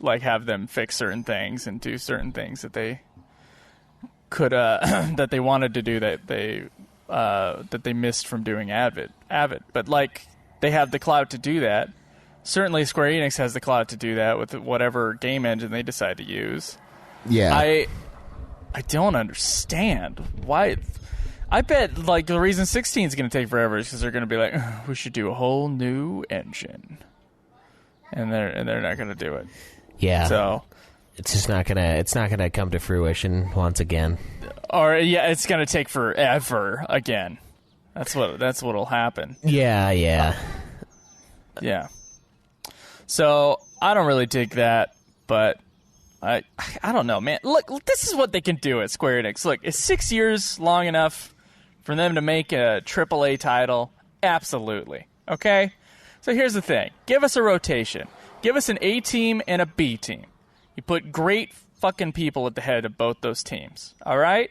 Speaker 1: like, have them fix certain things and do certain things that they could that they wanted to do that they missed from doing Avid. But, like, they have the clout to do that. Certainly Square Enix has the clout to do that with whatever game engine they decide to use.
Speaker 2: Yeah.
Speaker 1: I don't understand why. I bet, like, the reason 16 is going to take forever is because they're going to be like, we should do a whole new engine, and they're not going to do it.
Speaker 2: Yeah.
Speaker 1: So
Speaker 2: it's just not gonna come to fruition once again.
Speaker 1: Or it's going to take forever again. That's what'll happen.
Speaker 2: Yeah.
Speaker 1: Yeah. So I don't really dig that, but I don't know, man. Look, this is what they can do at Square Enix. Look, is 6 years long enough for them to make a AAA title? Absolutely. Okay? So here's the thing. Give us a rotation. Give us an A team and a B team. You put great fucking people at the head of both those teams. All right?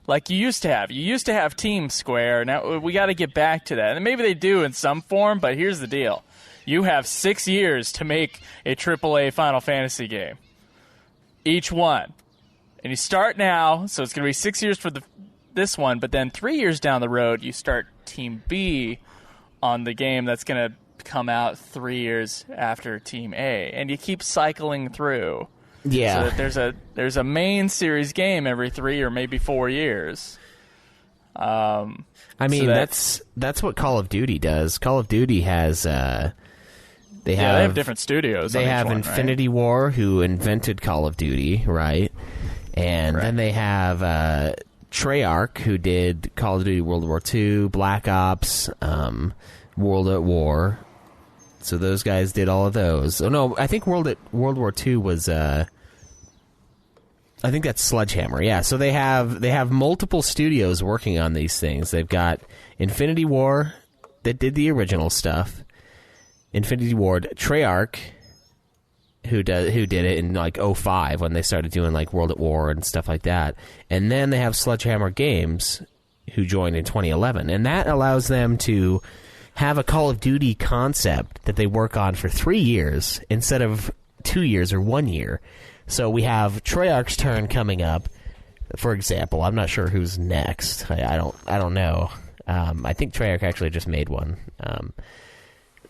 Speaker 1: Like you used to have. You used to have Team Square. Now we got to get back to that. And maybe they do in some form, but here's the deal. You have 6 years to make a AAA Final Fantasy game. each one. And you start now, so it's going to be 6 years for this one, but then 3 years down the road, you start Team B on the game that's going to come out 3 years after Team A, and you keep cycling through.
Speaker 2: Yeah.
Speaker 1: So that there's a main series game every 3 or maybe 4 years.
Speaker 2: I mean, that's what Call of Duty does. Call of Duty has they have
Speaker 1: different studios.
Speaker 2: They have Infinity War, who invented Call of Duty, right? And then they have Treyarch, who did Call of Duty World War II, Black Ops, World at War. So those guys did all of those. Oh no, I think World War II was I think that's Sledgehammer. Yeah, so they have multiple studios working on these things. They've got Infinity War that did the original stuff. Infinity Ward, Treyarch, who did it in like 2005 when they started doing like World at War and stuff like that. And then they have Sledgehammer Games, who joined in 2011. And that allows them to have a Call of Duty concept that they work on for 3 years instead of 2 years or 1 year. So we have Treyarch's turn coming up, for example. I'm not sure who's next. I don't know. I think Treyarch actually just made one.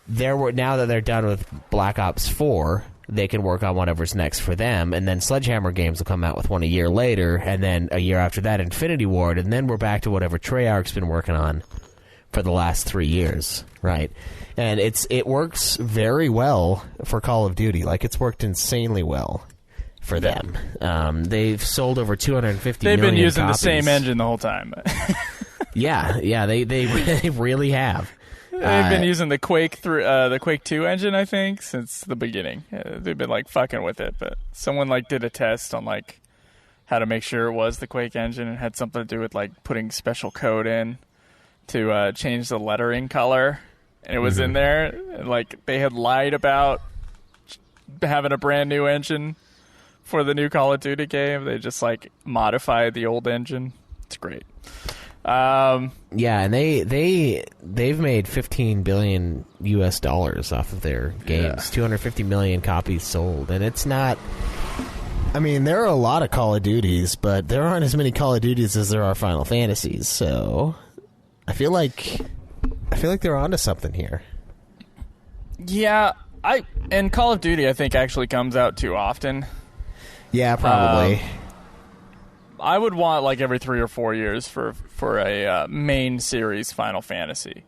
Speaker 2: Now that they're done with Black Ops 4, they can work on whatever's next for them, and then Sledgehammer Games will come out with one a year later, and then a year after that, Infinity Ward, and then we're back to whatever Treyarch's been working on for the last 3 years, right? And it works very well for Call of Duty. Like, it's worked insanely well for them. They've sold over 250 million
Speaker 1: They've been using
Speaker 2: copies.
Speaker 1: the same engine the whole time.
Speaker 2: yeah, they really have.
Speaker 1: They've been using the Quake 2 engine, I think, since the beginning. They've been like fucking with it, but someone like did a test on like how to make sure it was the Quake engine, and had something to do with like putting special code in to change the lettering color, and it was in there. And, like, they had lied about having a brand new engine for the new Call of Duty game. They just like modified the old engine. It's great.
Speaker 2: Yeah, and they've made $15 billion off of their games. 250 million copies sold, and it's not. I mean, there are a lot of Call of Duties, but there aren't as many Call of Duties as there are Final Fantasies. So, I feel like they're onto something here.
Speaker 1: Yeah, and Call of Duty, I think, actually comes out too often.
Speaker 2: Yeah, probably.
Speaker 1: I would want like every 3 or 4 years for a main series Final Fantasy,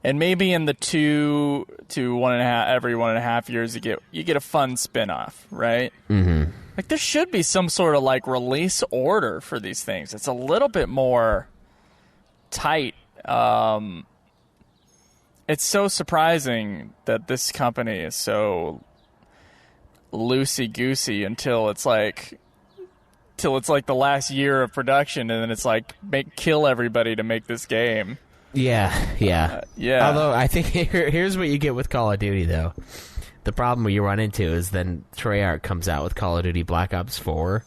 Speaker 1: and maybe in the 2 to 1.5 every 1.5 years you get a fun spin-off, right? Mm-hmm. Like, there should be some sort of like release order for these things. It's a little bit more tight. It's so surprising that this company is so loosey-goosey until it's like the last year of production, and then it's like kill everybody to make this game.
Speaker 2: Yeah. Although I think here's what you get with Call of Duty, though. The problem you run into is then Treyarch comes out with Call of Duty Black Ops 4,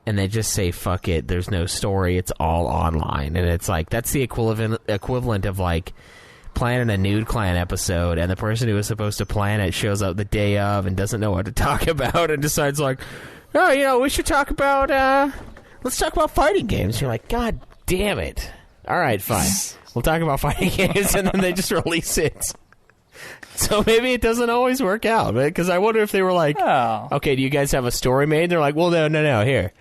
Speaker 2: and they just say, fuck it, there's no story, it's all online. And it's like, that's the equivalent of like planning a Nude Clan episode, and the person who was supposed to plan it shows up the day of and doesn't know what to talk about, and decides like, oh, we should talk about, let's talk about fighting games. You're like, God damn it. All right, fine. We'll talk about fighting games, and then they just release it. So maybe it doesn't always work out, because I wonder if they were like, okay, do you guys have a story made? And they're like, well, no, here,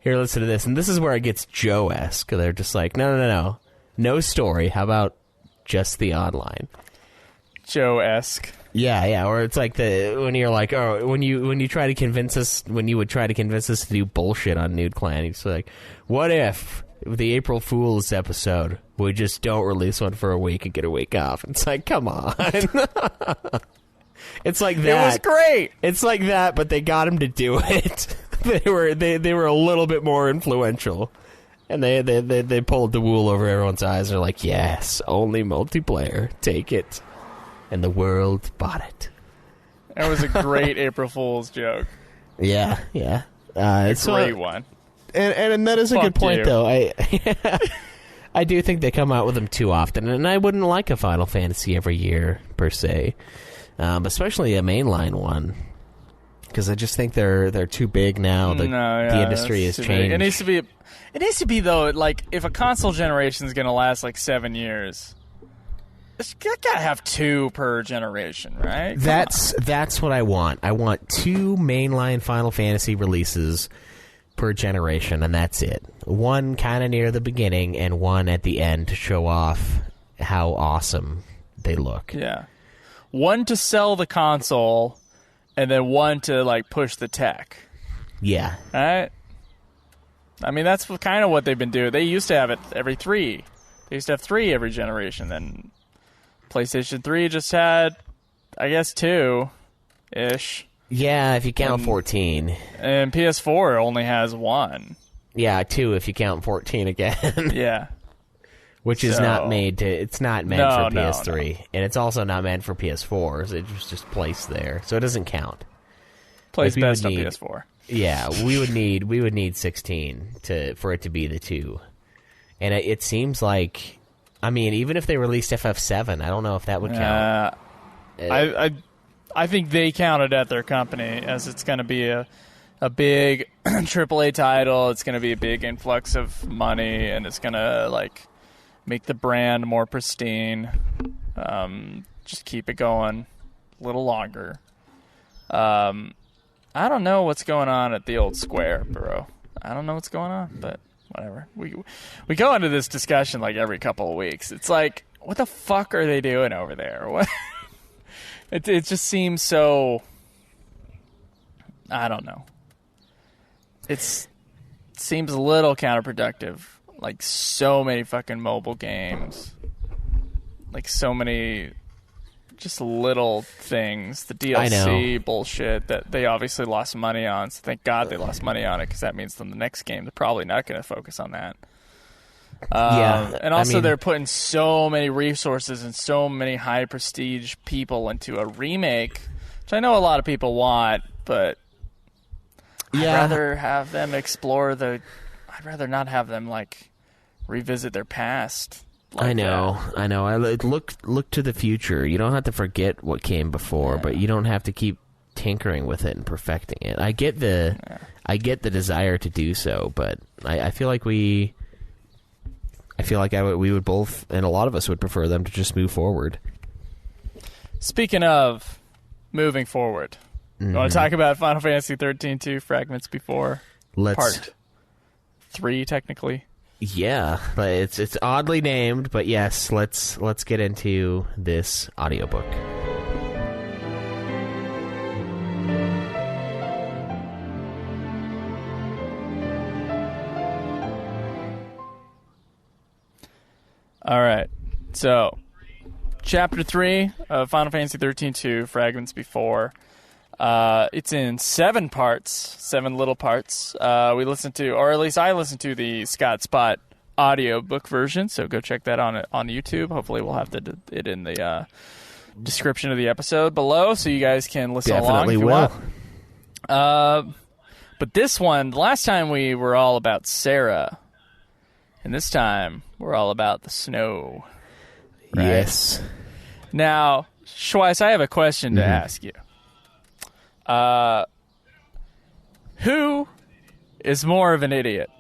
Speaker 2: listen to this. And this is where it gets Joe-esque. They're just like, no story. How about just the online?
Speaker 1: Joe-esque.
Speaker 2: Yeah, or it's like when you're like, when you would try to convince us to do bullshit on Nude Clan, it's like, what if the April Fool's episode, we just don't release one for a week and get a week off? It's like, come on. It's like that.
Speaker 1: It was great.
Speaker 2: It's like that, but they got him to do it. they were a little bit more influential, and they pulled the wool over everyone's eyes. They're like, yes, only multiplayer, take it. And the world bought it.
Speaker 1: It was a great April Fool's joke.
Speaker 2: Yeah.
Speaker 1: It's a great one.
Speaker 2: And that is a good point, though. I do think they come out with them too often, and I wouldn't like a Final Fantasy every year, per se. Especially a mainline one. because I just think they're too big now. The industry has changed.
Speaker 1: It needs to be though. Like if a console generation is going to last like 7 years, it's gotta have 2 per generation, right?
Speaker 2: That's what I want. I want 2 mainline Final Fantasy releases per generation, and that's it. One kind of near the beginning, and one at the end to show off how awesome they look.
Speaker 1: Yeah, one to sell the console, and then one to like push the tech.
Speaker 2: Yeah.
Speaker 1: All right. I mean, that's kind of what they've been doing. They used to have it every 3. They used to have 3 every generation. Then PlayStation 3 just had, I guess, 2-ish.
Speaker 2: Yeah, if you count 14.
Speaker 1: And PS4 only has 1.
Speaker 2: Yeah, 2 if you count 14 again.
Speaker 1: Yeah.
Speaker 2: Which is not made to... It's not meant for PS3.
Speaker 1: No.
Speaker 2: And it's also not meant for PS4. So it was just placed there. So it doesn't count.
Speaker 1: Plays best on PS4.
Speaker 2: Yeah, we would need 16 for it to be the 2. And it seems like... I mean, even if they released FF7, I don't know if that would count.
Speaker 1: I think they counted at their company as it's going to be a big AAA title. It's going to be a big influx of money, and it's going to like make the brand more pristine. Just keep it going a little longer. I don't know what's going on at the old Square, bro. I don't know what's going on, but whatever. We go into this discussion like every couple of weeks. It's like, what the fuck are they doing over there? What? It just seems so... I don't know. It seems a little counterproductive. Like, so many fucking mobile games. Like, so many just little things. The DLC bullshit that they obviously lost money on. So thank God they lost money on it, because that means in the next game they're probably not going to focus on that. And also they're putting so many resources and so many high prestige people into a remake, which I know a lot of people want, but I'd rather have them explore I'd rather not have them like revisit their past. Like
Speaker 2: I know. I look to the future. You don't have to forget what came before, but you don't have to keep tinkering with it and perfecting it. I get the desire to do so, but I feel like we would both, and a lot of us would prefer them to just move forward.
Speaker 1: Speaking of moving forward, you want to talk about Final Fantasy XIII-2 Fragments Before? Part 3, technically.
Speaker 2: Yeah, but it's oddly named, but yes, let's get into this audiobook.
Speaker 1: All right, so Chapter 3 of Final Fantasy XIII-2, Fragments Before. It's in 7 parts, 7 little parts. We listened to, or at least I listened to, the Scott Spot audiobook version, so go check that on YouTube. Hopefully we'll have it in the description of the episode below, so you guys can listen along if you want. But this one, the last time we were all about Sarah, and this time we're all about the snow. Right?
Speaker 2: Yes.
Speaker 1: Now, Schweiss, I have a question to ask you. Who is more of an idiot?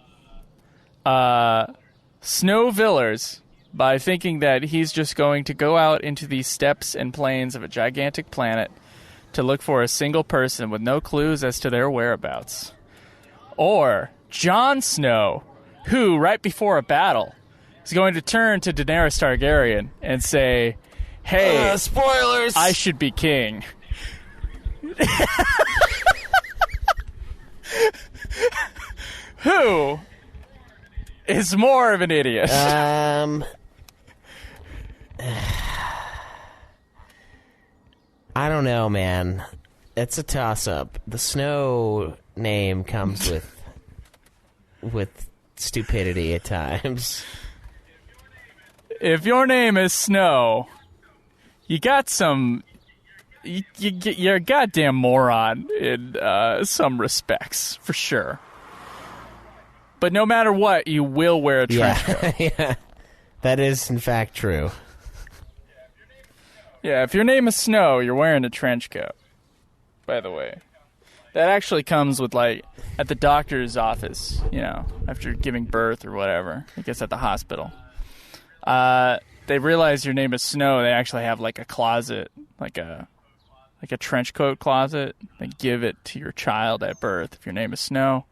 Speaker 1: Snow Villers, by thinking that he's just going to go out into the steppes and plains of a gigantic planet to look for a single person with no clues as to their whereabouts. Or Jon Snow, who, right before a battle, is going to turn to Daenerys Targaryen and say, hey,
Speaker 2: spoilers!
Speaker 1: I should be king. Who is more of an idiot?
Speaker 2: I don't know, man. It's a toss-up. The Snow name comes with stupidity at times.
Speaker 1: If your name is Snow, you got some... You're a goddamn moron in some respects, for sure. But no matter what, you will wear a trench coat.
Speaker 2: Yeah, that is in fact true.
Speaker 1: Yeah, if your name is Snow, you're wearing a trench coat, by the way. That actually comes with, like, at the doctor's office, after giving birth or whatever. I guess at the hospital. They realize your name is Snow. They actually have, like, a closet, like a trench coat closet. They give it to your child at birth. If your name is Snow,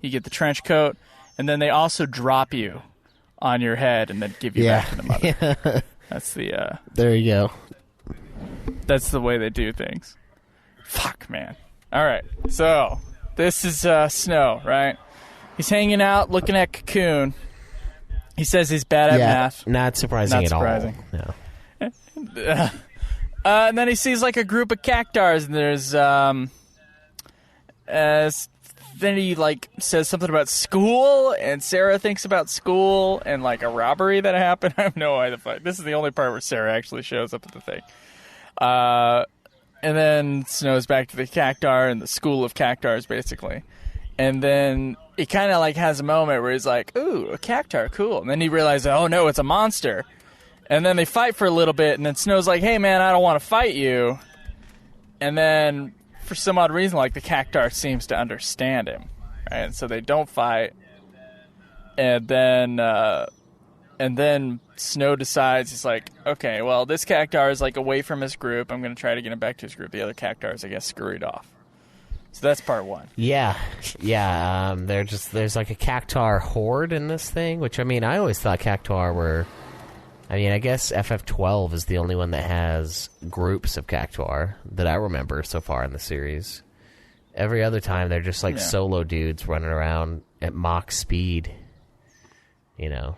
Speaker 1: you get the trench coat. And then they also drop you on your head and then give you back to the mother. That's the...
Speaker 2: there you go.
Speaker 1: That's the way they do things. Fuck, man. All right, so this is Snow, right? He's hanging out, looking at Cocoon. He says he's bad at math.
Speaker 2: Not surprising at all. No.
Speaker 1: And then he sees like a group of cactuars, and there's then he like says something about school, and Sarah thinks about school and like a robbery that happened. I have no idea. This is the only part where Sarah actually shows up at the thing. And then Snow's back to the Cactuar and the school of Cactuars, basically. And then he kind of like has a moment where he's like, ooh, a Cactuar, cool. And then he realizes, oh no, it's a monster. And then they fight for a little bit, and then Snow's like, hey man, I don't want to fight you. And then for some odd reason, like the Cactuar seems to understand him. Right? And so they don't fight. And then Snow decides, he's like, okay, well, this Cactuar is like away from his group. I'm going to try to get him back to his group. The other Cactuars, I guess, scurried off. So that's part one.
Speaker 2: Yeah. There's like a Cactuar horde in this thing, which, I mean, I always thought Cactuar were... I mean, I guess FF12 is the only one that has groups of Cactuar that I remember so far in the series. Every other time, they're just like solo dudes running around at Mach speed.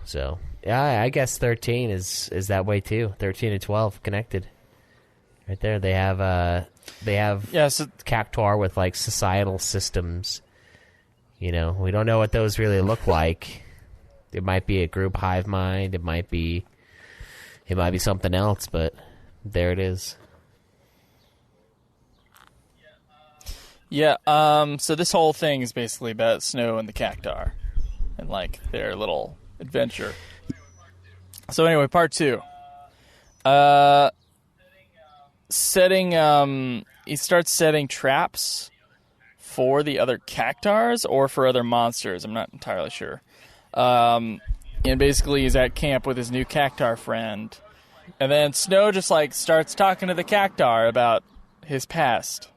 Speaker 2: So... Yeah, I guess 13 is that way too. 13 and 12 connected. Right there, they have Cactuar with like societal systems. We don't know what those really look like. It might be a group hive mind. It might be something else. But there it is.
Speaker 1: Yeah. So this whole thing is basically about Snow and the Cactuar, and like their little adventure. So anyway, part two. He starts setting traps for the other Cactuars or for other monsters. I'm not entirely sure. And basically he's at camp with his new Cactuar friend. And then Snow just like starts talking to the Cactuar about his past.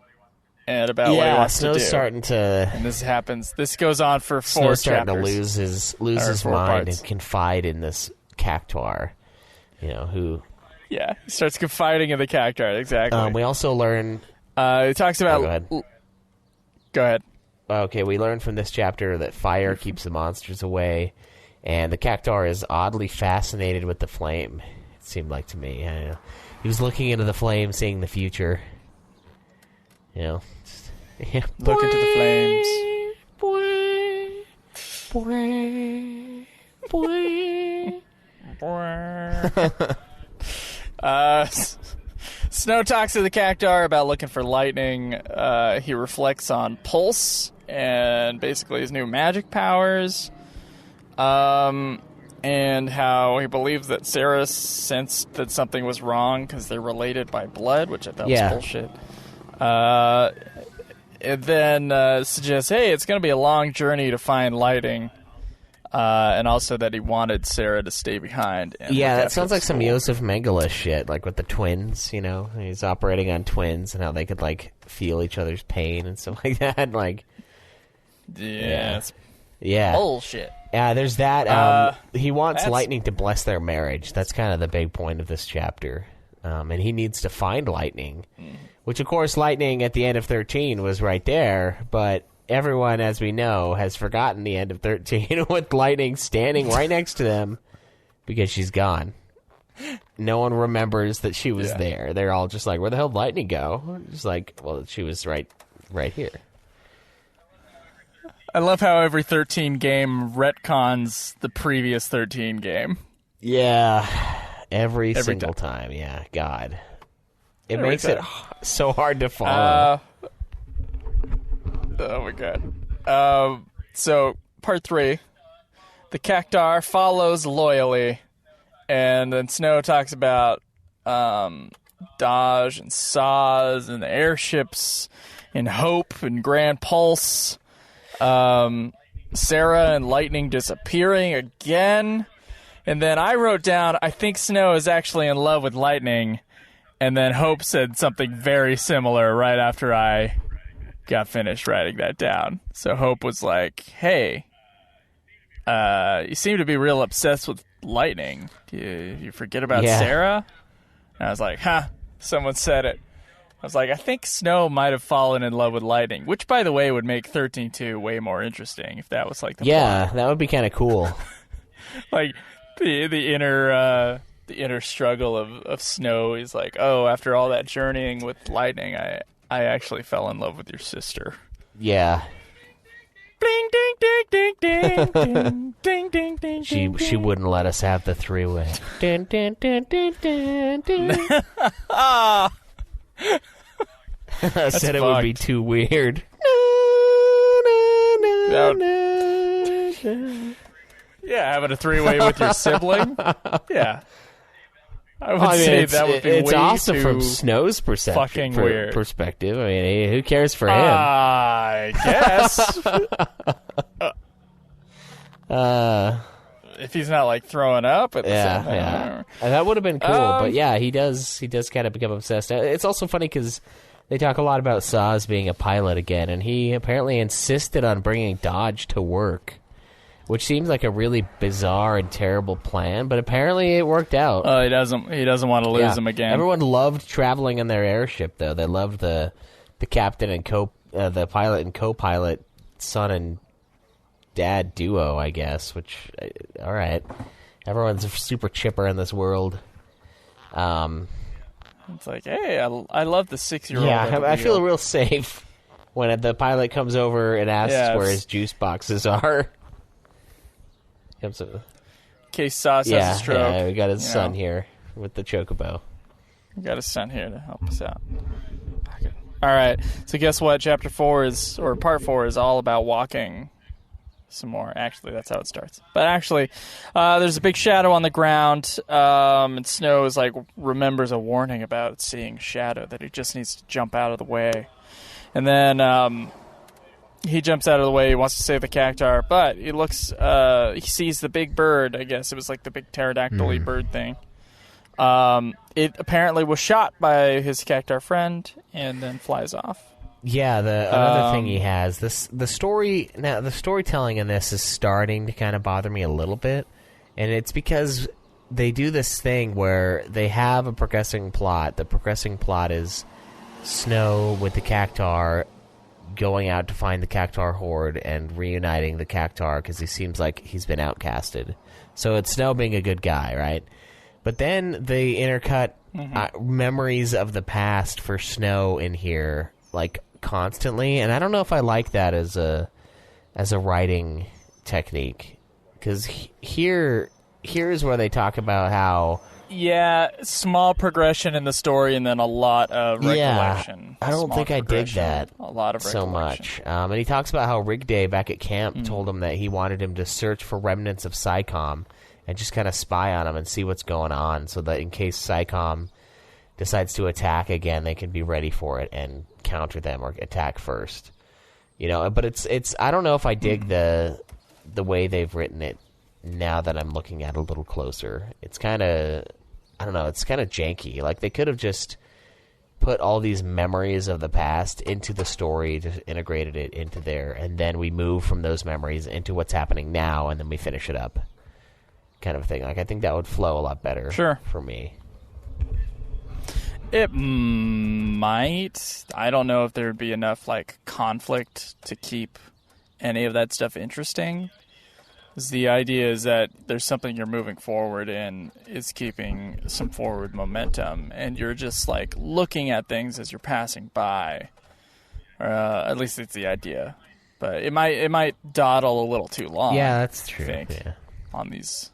Speaker 1: And about what he wants to do.
Speaker 2: Snow's starting to...
Speaker 1: And this happens. This goes on for 4 chapters.
Speaker 2: Snow's starting to lose his mind
Speaker 1: parts.
Speaker 2: and confide in this Cactuar, who...
Speaker 1: Yeah, he starts confiding in the Cactuar, exactly.
Speaker 2: We also learn...
Speaker 1: he talks about...
Speaker 2: go ahead.
Speaker 1: Go ahead.
Speaker 2: Okay, we learn from this chapter that fire keeps the monsters away, and the Cactuar is oddly fascinated with the flame, it seemed like to me. I don't know. He was looking into the flame, seeing the future. Look
Speaker 1: into the flames. Snow talks to the Cactuar about looking for lightning. He reflects on Pulse and basically his new magic powers. And how he believes that Sarah sensed that something was wrong because they're related by blood, which I thought was bullshit. And then suggests, hey, it's going to be a long journey to find lighting. And also that he wanted Sarah to stay behind. And
Speaker 2: that sounds like some Joseph Mengele shit, like with the twins, He's operating on twins and how they could, like, feel each other's pain and stuff like that. Like,
Speaker 1: yeah. Bullshit.
Speaker 2: Yeah, there's that. He wants lightning to bless their marriage. That's kind of the big point of this chapter. And he needs to find lightning. Which, of course, lightning at the end of 13 was right there, but everyone, as we know, has forgotten the end of 13 with lightning standing right next to them because she's gone. No one remembers that she was there. They're all just like, where the hell did lightning go? Just like, well, she was right here.
Speaker 1: I love how every 13 game retcons the previous 13 game.
Speaker 2: Yeah, every single time. Yeah, God. It makes it so hard to follow.
Speaker 1: Oh my god. So, part 3. The Cactuar follows loyally. And then Snow talks about Dodge and Saws and the airships. and Hope and Grand Pulse. Sarah and Lightning disappearing again. And then I wrote down, I think Snow is actually in love with Lightning. And then Hope said something very similar right after I got finished writing that down. So Hope was like, hey, you seem to be real obsessed with Lightning. Do you forget about Sarah? And I was like, someone said it. I was like, I think Snow might have fallen in love with Lightning, which, by the way, would make 13-2 way more interesting if that was like the plot.
Speaker 2: that would be kind of cool.
Speaker 1: Like the inner struggle of Snow is like, oh, after all that journeying with Lightning, I actually fell in love with your sister.
Speaker 2: Yeah.
Speaker 1: Ding ding ding ding ding ding ding ding ding.
Speaker 2: She wouldn't let us have the three-way. Dun, dun, dun, dun, dun, dun. I said it would be too weird.
Speaker 1: Yeah, having a three-way with your sibling. Yeah, I would say that would be
Speaker 2: it's
Speaker 1: way
Speaker 2: awesome
Speaker 1: too
Speaker 2: from Snow's
Speaker 1: weird.
Speaker 2: perspective. I mean, who cares for him?
Speaker 1: I guess. If he's not like throwing up at the same time.
Speaker 2: Yeah. That would have been cool. But yeah, he does kind of become obsessed. It's also funny because they talk a lot about Saz being a pilot again, and he apparently insisted on bringing Dodge to work, which seems like a really bizarre and terrible plan, but apparently it worked out.
Speaker 1: He doesn't want to lose him again.
Speaker 2: Everyone loved traveling in their airship, though. They loved the captain and the pilot and co-pilot son and dad duo, I guess. Which, all right, everyone's super chipper in this world.
Speaker 1: It's like, hey, I love the 6-year-old.
Speaker 2: Yeah, I feel real safe when the pilot comes over and asks where his juice boxes are.
Speaker 1: In case Sauce has a stroke.
Speaker 2: Yeah, we got his son here with the chocobo.
Speaker 1: We got his son here to help us out. All right, so guess what? Part 4 is all about walking some more. Actually, that's how it starts. But actually, there's a big shadow on the ground, and Snow is like remembers a warning about seeing shadow, that he just needs to jump out of the way. And then he jumps out of the way. He wants to save the Cactuar, but he sees the big bird. I guess it was like the big pterodactyl-y bird thing. It apparently was shot by his Cactuar friend and then flies off.
Speaker 2: Yeah, another thing he has, the storytelling in this is starting to kind of bother me a little bit, and it's because they do this thing where they have a progressing plot. The progressing plot is Snow with the Cactuar going out to find the Cactuar horde and reuniting the Cactuar because he seems like he's been outcasted. So it's Snow being a good guy, right? But then they intercut memories of the past for Snow in here, like, constantly, and I don't know if I like that as a writing technique, because here is where they talk about how small progression in the story and then a lot of recollection. I don't think I dig that
Speaker 1: a lot of
Speaker 2: so much. And he talks about how Rigday back at camp told him that he wanted him to search for remnants of Psycom and just kind of spy on him and see what's going on, so that in case Psycom decides to attack again, they can be ready for it and counter them or attack first. But it's I don't know if I dig the way they've written it now that I'm looking at it a little closer. It's kind of, I don't know, it's kind of janky. Like, they could have just put all these memories of the past into the story, just integrated it into there, and then we move from those memories into what's happening now, and then we finish it up, kind of thing. Like, I think that would flow a lot better for me.
Speaker 1: It might. I don't know if there would be enough like conflict to keep any of that stuff interesting. The idea is that there's something you're moving forward in, is keeping some forward momentum, and you're just like looking at things as you're passing by. At least it's the idea, but it might dawdle a little too long.
Speaker 2: Yeah, that's true.
Speaker 1: I think, on these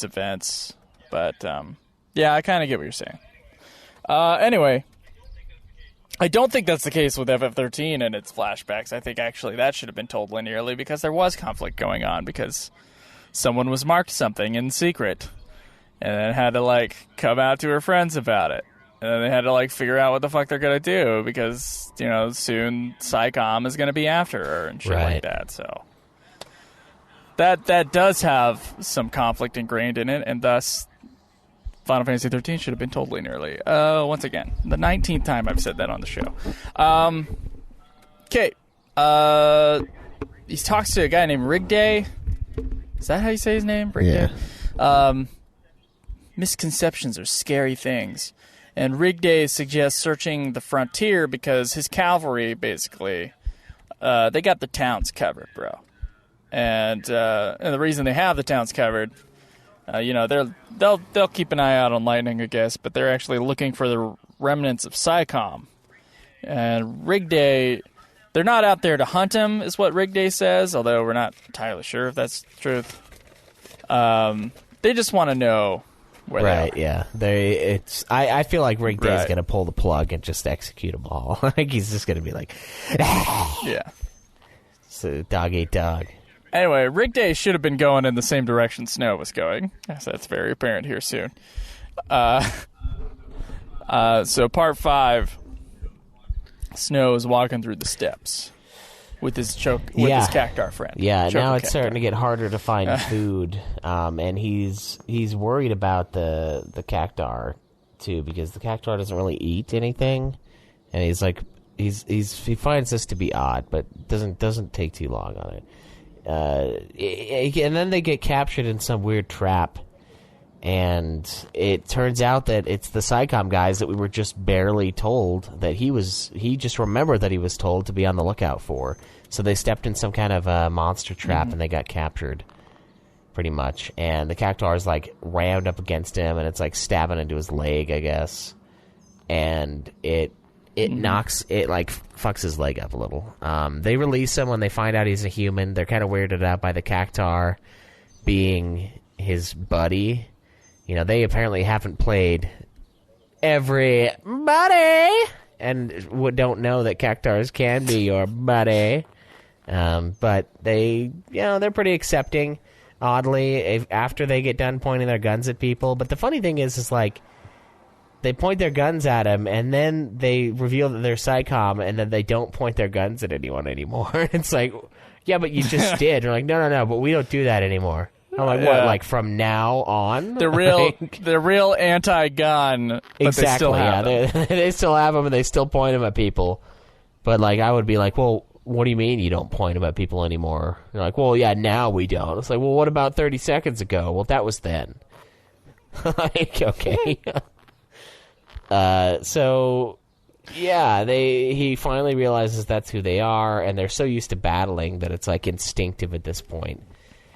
Speaker 1: events, but I kind of get what you're saying. Anyway, I don't think that's the case with FF13 and its flashbacks. I think actually that should have been told linearly, because there was conflict going on, because someone was marked something in secret and then had to like come out to her friends about it. And then they had to, like, figure out what the fuck they're going to do because, you know, soon Psycom is going to be after her and shit like that. So that does have some conflict ingrained in it, and thus Final Fantasy XIII should have been told linearly. Once again, the 19th time I've said that on the show. Okay. He talks to a guy named Rigday. Is that how you say his name? Rigday?
Speaker 2: Yeah.
Speaker 1: Misconceptions are scary things. And Rigday suggests searching the frontier because his cavalry, basically, they got the towns covered, bro. And the reason they have the towns covered, you know, they'll keep an eye out on lightning, I guess, but they're actually looking for the remnants of Psycom. And Rigday, they're not out there to hunt him, is what Rigday says, although we're not entirely sure if that's the truth. They just want to know where they are.
Speaker 2: Yeah. I feel like Rigday's going to pull the plug and just execute them all. Like, he's just going to be like,
Speaker 1: yeah.
Speaker 2: So dog ate dog.
Speaker 1: Anyway, Rigday should have been going in the same direction Snow was going. Yes, that's very apparent here soon. So part 5, Snow is walking through the steppes with his his Cactuar friend.
Speaker 2: Yeah, now it's starting to get harder to find food, and he's worried about the Cactuar too, because the Cactuar doesn't really eat anything, and he's like he finds this to be odd, but doesn't take too long on it. And then they get captured in some weird trap, and it turns out that it's the Psycom guys that we were just barely told that he just remembered that he was told to be on the lookout for. So they stepped in some kind of monster trap, and they got captured, pretty much. And the Cactuar is like rammed up against him, and it's like stabbing into his leg, I guess. And it fucks his leg up a little. They release him when they find out he's a human. They're kind of weirded out by the Cactuar being his buddy. You know, they apparently haven't played everybody and don't know that Cactuars can be your buddy. But they, they're pretty accepting, oddly, after they get done pointing their guns at people. But the funny thing is like, they point their guns at him, and then they reveal that they're Psycom, and then they don't point their guns at anyone anymore. It's like, yeah, but you just did. They're like, no, but we don't do that anymore. I'm like, what? Like from now on?
Speaker 1: The real anti-gun, but
Speaker 2: exactly,
Speaker 1: they still have them.
Speaker 2: They still have them, and they still point them at people. But like, I would be like, well, what do you mean you don't point them at people anymore? They're like, well, yeah, now we don't. It's like, well, what about 30 seconds ago? Well, that was then. Like, okay. So, yeah, he finally realizes that's who they are, and they're so used to battling that it's like instinctive at this point.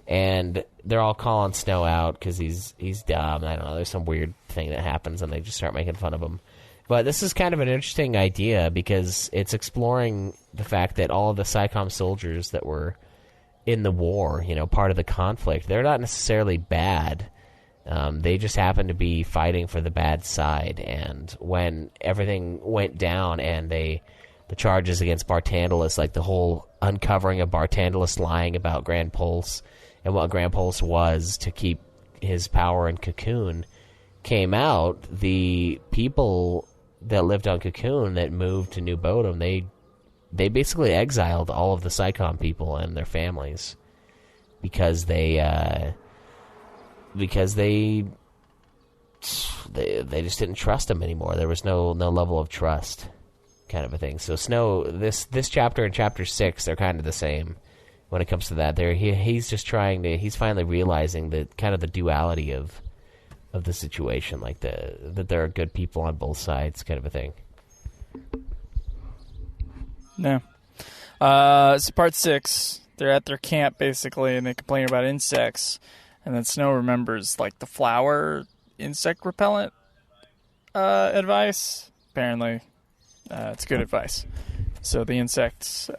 Speaker 2: And they're all calling Snow out because he's dumb. I don't know, there's some weird thing that happens, and they just start making fun of him. But this is kind of an interesting idea because it's exploring the fact that all of the Psycom soldiers that were in the war, part of the conflict, they're not necessarily bad. They just happen to be fighting for the bad side, and when everything went down and the charges against Bartandalus, like the whole uncovering of Bartandalus lying about Grand Pulse and what Grand Pulse was to keep his power in Cocoon came out, the people that lived on Cocoon that moved to New Bodom, they basically exiled all of the Psycom people and their families because they just didn't trust him anymore. There was no level of trust, kind of a thing. So Snow, this chapter and chapter 6, they're kind of the same when it comes to that. He's just he's finally realizing that kind of the duality of the situation, like that there are good people on both sides, kind of a thing.
Speaker 1: No. So part 6, they're at their camp basically, and they complain about insects. And then Snow remembers, like, the flower insect repellent advice. Apparently, it's good advice. So the insects, they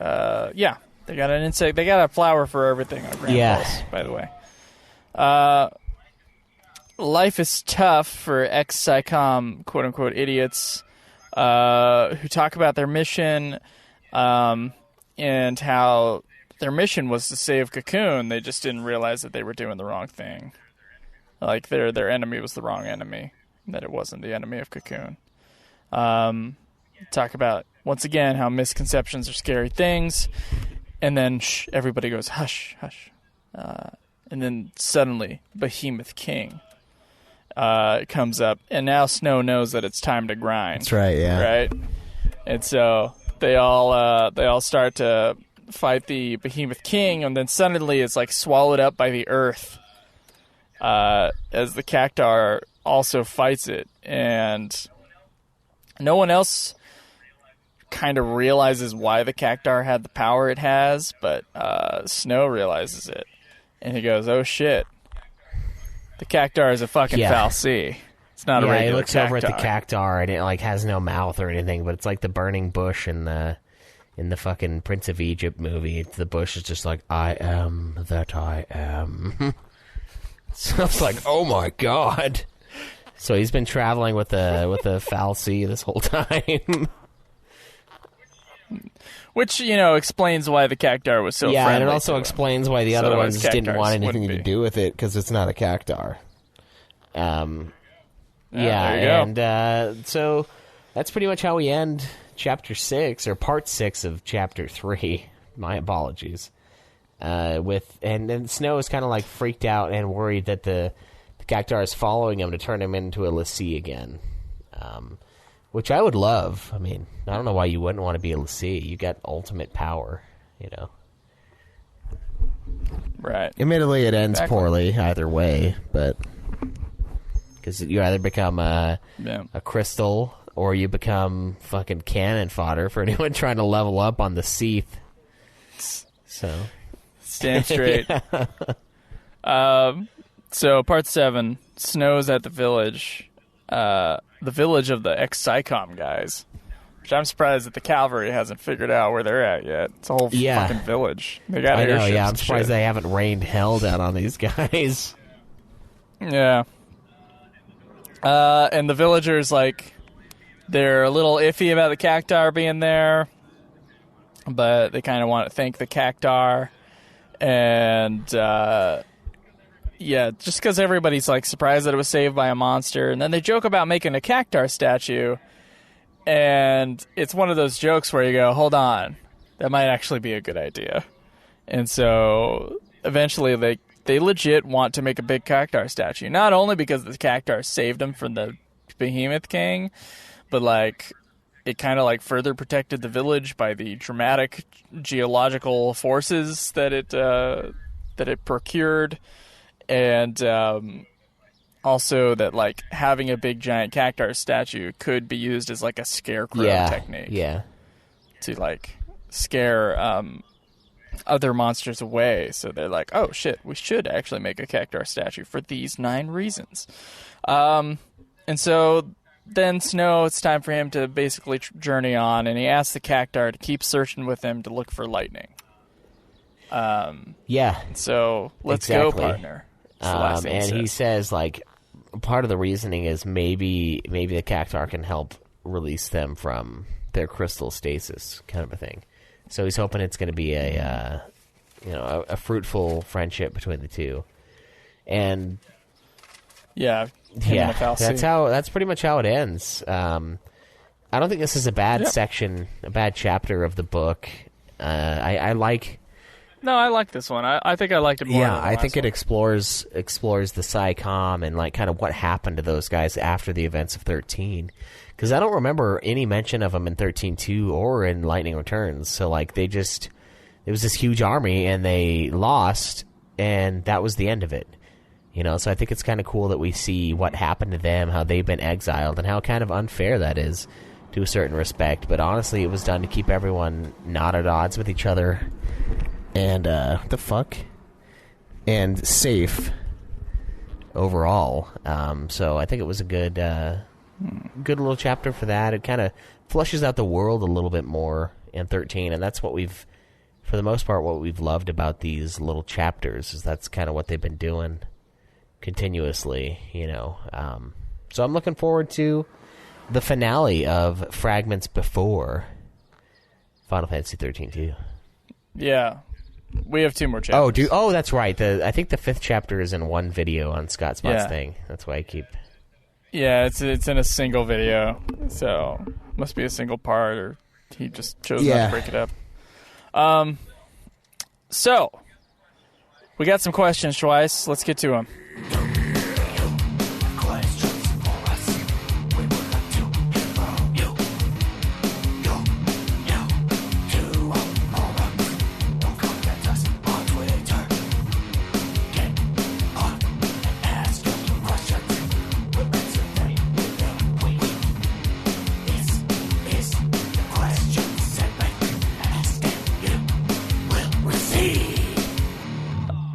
Speaker 1: got an insect. They got a flower for everything on Grand Pulse, by the way. Life is tough for ex-Psycom, quote-unquote, idiots who talk about their mission and how their mission was to save Cocoon. They just didn't realize that they were doing the wrong thing. Like, their enemy was the wrong enemy, that it wasn't the enemy of Cocoon. Talk about, once again, how misconceptions are scary things. And then everybody goes, hush, hush. And then suddenly, Behemoth King comes up. And now Snow knows that it's time to grind.
Speaker 2: That's right, yeah.
Speaker 1: Right? And so they all start to fight the Behemoth King. And then suddenly it's like swallowed up by the earth as the Cactuar also fights it. And no one else kind of realizes why the Cactuar had the power it has, but Snow realizes it. And he goes, oh shit. The Cactuar is a fucking fal'Cie. It's not a regular
Speaker 2: he looks
Speaker 1: Cactuar.
Speaker 2: over at the Cactuar and it like has no mouth or anything, but it's like the burning bush in the fucking Prince of Egypt movie. The bush is just like, I am that I am. So it's like, oh my god. So he's been traveling with a fal'Cie this whole time.
Speaker 1: Which, explains why the Cactuar was so friendly.
Speaker 2: And it also explains why the other ones didn't want anything to do with it, because it's not a Cactuar.
Speaker 1: There you
Speaker 2: go. So that's pretty much how we end Chapter 6, or Part 6 of Chapter 3. My apologies. And then Snow is kind of like freaked out and worried that the Cactuar is following him to turn him into a l'Cie again. Which I would love. I mean, I don't know why you wouldn't want to be a l'Cie. You got ultimate power,
Speaker 1: Right.
Speaker 2: Admittedly, it ends poorly either way, but because you either become a crystal or you become fucking cannon fodder for anyone trying to level up on the Seath. So
Speaker 1: stand straight. So Part 7, Snow's at the village. The village of the ex-SciComm guys. Which I'm surprised that the cavalry hasn't figured out where they're at yet. It's a whole fucking village. They got airships.
Speaker 2: I'm surprised they haven't rained hell down on these guys.
Speaker 1: Yeah. And the villagers, they're a little iffy about the Cactuar being there. But they kind of want to thank the Cactuar. And, just because everybody's, surprised that it was saved by a monster. And then they joke about making a Cactuar statue. And it's one of those jokes where you go, hold on, that might actually be a good idea. And so eventually they legit want to make a big Cactuar statue. Not only because the Cactuar saved them from the Behemoth King, but it kind of further protected the village by the dramatic geological forces that it procured. And also that having a big giant Cactuar statue could be used as a scarecrow technique.
Speaker 2: Yeah.
Speaker 1: To scare other monsters away. So they're like, oh shit, we should actually make a Cactuar statue for these 9 reasons. And so then Snow, it's time for him to basically journey on, and he asks the Cactuar to keep searching with him to look for lightning. So let's go, partner.
Speaker 2: And he says, part of the reasoning is maybe the Cactuar can help release them from their crystal stasis, kind of a thing. So he's hoping it's going to be a fruitful friendship between the two. And that's pretty much how it ends. I don't think this is a bad section, a bad chapter of the book. I like.
Speaker 1: No, I like this one. I think I liked it more.
Speaker 2: Yeah, I think it explores the SciComm and kind of what happened to those guys after the events of 13. Because I don't remember any mention of them in 13-2 or in Lightning Returns. So it was this huge army and they lost, and that was the end of it. So I think it's kind of cool that we see what happened to them, how they've been exiled, and how kind of unfair that is to a certain respect. But honestly, it was done to keep everyone not at odds with each other. And, and safe overall. So I think it was a good little chapter for that. It kind of flushes out the world a little bit more in 13, and that's what for the most part, what we've loved about these little chapters, is that's kind of what they've been doing continuously, So I'm looking forward to the finale of Fragments Before Final Fantasy XIII-2.
Speaker 1: Yeah. We have 2 more chapters.
Speaker 2: That's right. I think the 5th chapter is in one video on Scott Spot's thing. That's why I keep...
Speaker 1: Yeah, it's in a single video, so must be a single part, or he just chose not to break it up. So we got some questions, Schweiss. Let's get to them.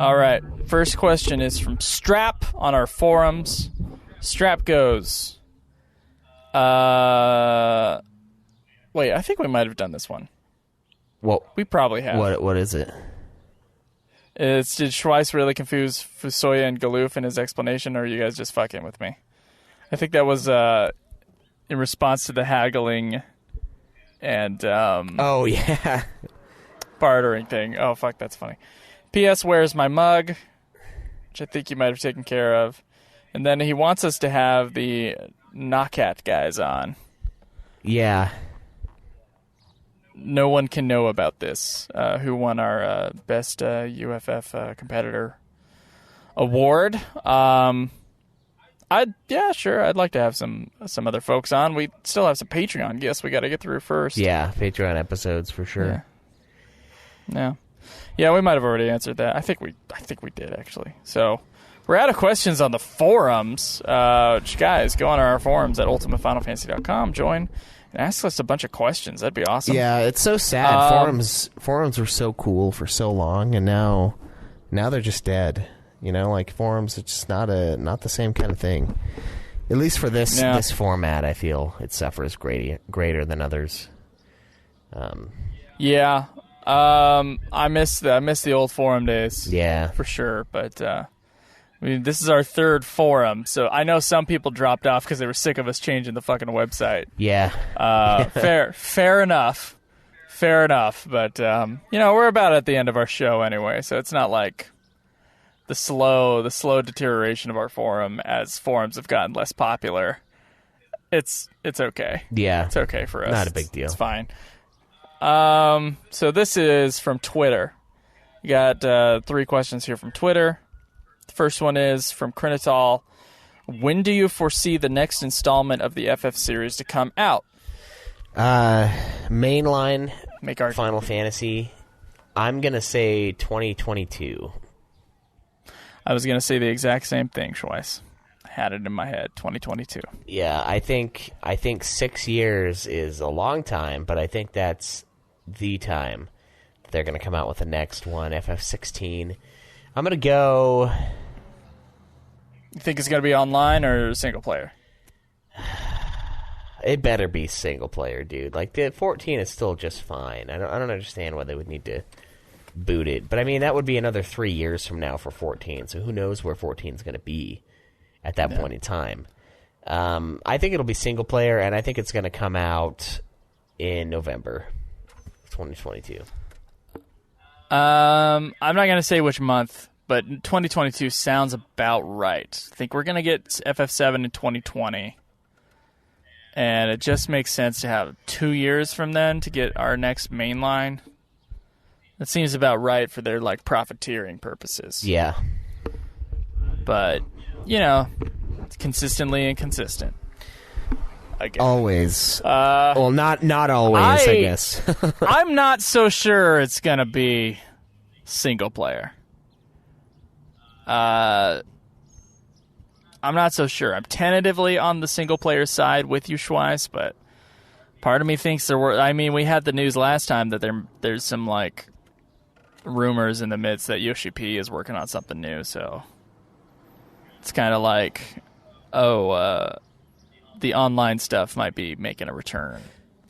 Speaker 1: All right. First question is from Strap on our forums. Strap goes, wait, I think we might have done this one.
Speaker 2: Well,
Speaker 1: we probably have.
Speaker 2: What is it?
Speaker 1: Did Schweiss really confuse Fusoya and Galoof in his explanation, or are you guys just fucking with me? I think that was in response to the haggling and
Speaker 2: oh yeah,
Speaker 1: bartering thing. Oh fuck, that's funny. P.S. Where's my mug? Which I think you might have taken care of. And then he wants us to have the Knockat guys on.
Speaker 2: Yeah.
Speaker 1: No one can know about this. Who won our best UFF competitor award? Sure. I'd like to have some other folks on. We still have some Patreon guests we got to get through first.
Speaker 2: Yeah, Patreon episodes for sure.
Speaker 1: Yeah. Yeah, we might have already answered that. I think we did actually. So we're out of questions on the forums. Guys, go on our forums at ultimatefinalfantasy.com. Join and ask us a bunch of questions. That'd be awesome.
Speaker 2: Yeah, it's so sad. Forums were so cool for so long, and now they're just dead. You know, like forums, it's just not the same kind of thing. At least for this format, I feel it suffers greater than others.
Speaker 1: Yeah. I miss the old forum days.
Speaker 2: Yeah,
Speaker 1: for sure. But I mean, this is our third forum, so I know some people dropped off because they were sick of us changing the fucking website.
Speaker 2: Yeah.
Speaker 1: Fair enough. But we're about at the end of our show anyway, so it's not like the slow deterioration of our forum as forums have gotten less popular. It's okay.
Speaker 2: Yeah,
Speaker 1: it's okay for us.
Speaker 2: Not a big deal.
Speaker 1: It's fine. So this is from Twitter. You got 3 questions here from Twitter. The first one is from Krinital. When do you foresee the next installment of the FF series to come out?
Speaker 2: Mainline Final Fantasy. I'm going to say 2022.
Speaker 1: I was going to say the exact same thing, Schweiss. I had it in my head, 2022.
Speaker 2: Yeah, I think 6 years is a long time, but I think that's the time they're going to come out with the next one, FF16. I'm going to go...
Speaker 1: You think it's going to be online or single player?
Speaker 2: It better be single player, dude. Like, the 14 is still just fine. I don't understand why they would need to boot it. But, I mean, that would be another 3 years from now for 14, so who knows where 14 is going to be at that point in time. I think it'll be single player, and I think it's going to come out in November 2022.
Speaker 1: I'm not going to say which month, but 2022 sounds about right. I think we're going to get FF7 in 2020, and it just makes sense to have 2 years from then to get our next mainline. That seems about right for their profiteering purposes.
Speaker 2: Yeah.
Speaker 1: But, it's consistently inconsistent.
Speaker 2: Always. Well, not always, I guess.
Speaker 1: I'm not so sure it's going to be single player. I'm not so sure. I'm tentatively on the single player side with you, Schweiss, but part of me thinks we had the news last time that there's some, rumors in the midst that Yoshi P is working on something new, so it's kind of the online stuff might be making a return.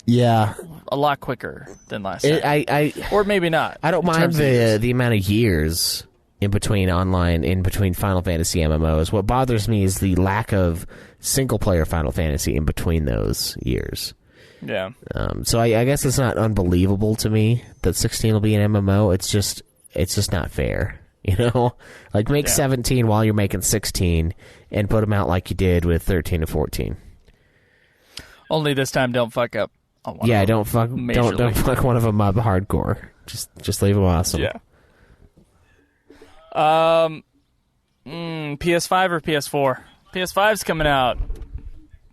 Speaker 2: Yeah.
Speaker 1: A lot quicker than last time. Or maybe not.
Speaker 2: I don't mind the amount of years in between Final Fantasy MMOs. What bothers me is the lack of single-player Final Fantasy in between those years.
Speaker 1: Yeah.
Speaker 2: So I guess it's not unbelievable to me that 16 will be an MMO. It's just not fair.
Speaker 1: Yeah.
Speaker 2: It's just not fair. I mean, I don't mind the amount of years in between Final Fantasy MMOs. What bothers me is the lack of single-player Final Fantasy in between those years. So I guess it's not unbelievable to me that 16 will be an MMO. It's just not fair. You know, like make 17 while you're making 16, and put them out like you did with 13 and 14.
Speaker 1: Only this time, don't fuck up. On one
Speaker 2: don't fuck one of them up hardcore. Just leave them awesome.
Speaker 1: Yeah. PS5 or PS4? PS5's coming out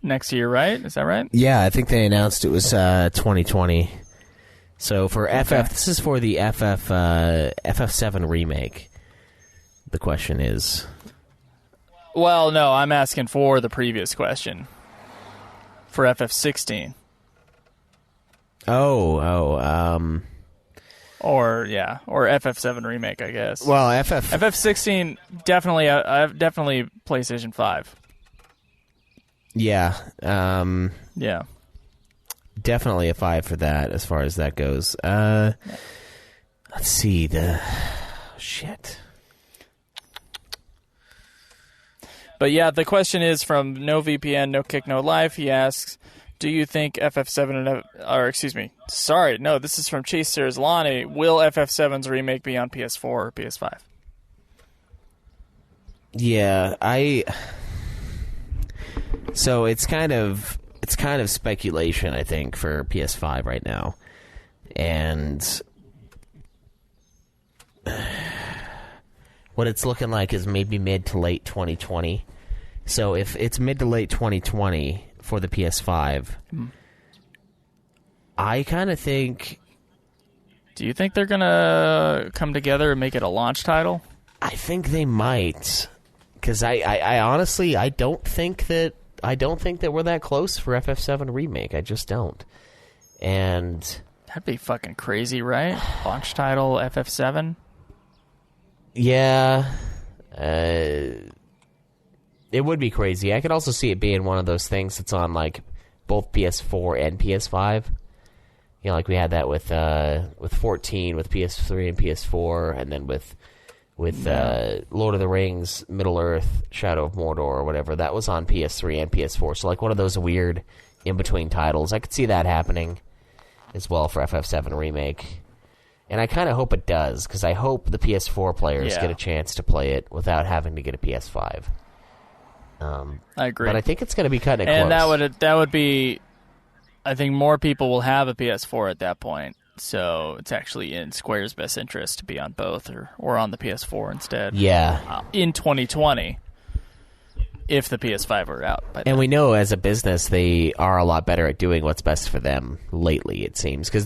Speaker 1: next year, right? Is that right?
Speaker 2: Yeah, I think they announced it was 2020. So for FF, this is for the FF7 remake. The question is...
Speaker 1: Well, no, I'm asking for the previous question. For FF16.
Speaker 2: Or
Speaker 1: FF7 remake, I guess.
Speaker 2: Well,
Speaker 1: FF16 definitely PlayStation 5.
Speaker 2: Yeah.
Speaker 1: Yeah.
Speaker 2: Definitely a 5 for that as far as that goes. Let's see shit.
Speaker 1: But yeah, the question is from No VPN, No Kick, No Life. He asks, do you think FF7 this is from Chase Serzlani. Will FF7's remake be on PS4 or PS5?
Speaker 2: Yeah, so it's kind of speculation, I think, for PS5 right now. And what it's looking like is maybe mid to late 2020. So if it's mid to late 2020 for the PS5, I kind of think...
Speaker 1: Do you think they're going to come together and make it a launch title?
Speaker 2: I think they might. Because I honestly, I don't think that we're that close for FF7 Remake. I just don't. And...
Speaker 1: That'd be fucking crazy, right? Launch title FF7?
Speaker 2: Yeah. It would be crazy. I could also see it being one of those things that's on, like, both PS4 and PS5. You know, like we had that with 14, with PS3 and PS4, and then with Lord of the Rings, Middle-earth, Shadow of Mordor, or whatever. That was on PS3 and PS4. So, like, one of those weird in-between titles. I could see that happening as well for FF7 Remake. And I kind of hope it does, because I hope the PS4 players get a chance to play it without having to get a PS5.
Speaker 1: I agree.
Speaker 2: But I think it's going to be kind of close.
Speaker 1: And that would be... I think more people will have a PS4 at that point. So it's actually in Square's best interest to be on both or on the PS4 instead.
Speaker 2: Yeah.
Speaker 1: In 2020, if the PS5 were out.
Speaker 2: And we know as a business they are a lot better at doing what's best for them lately, it seems. Because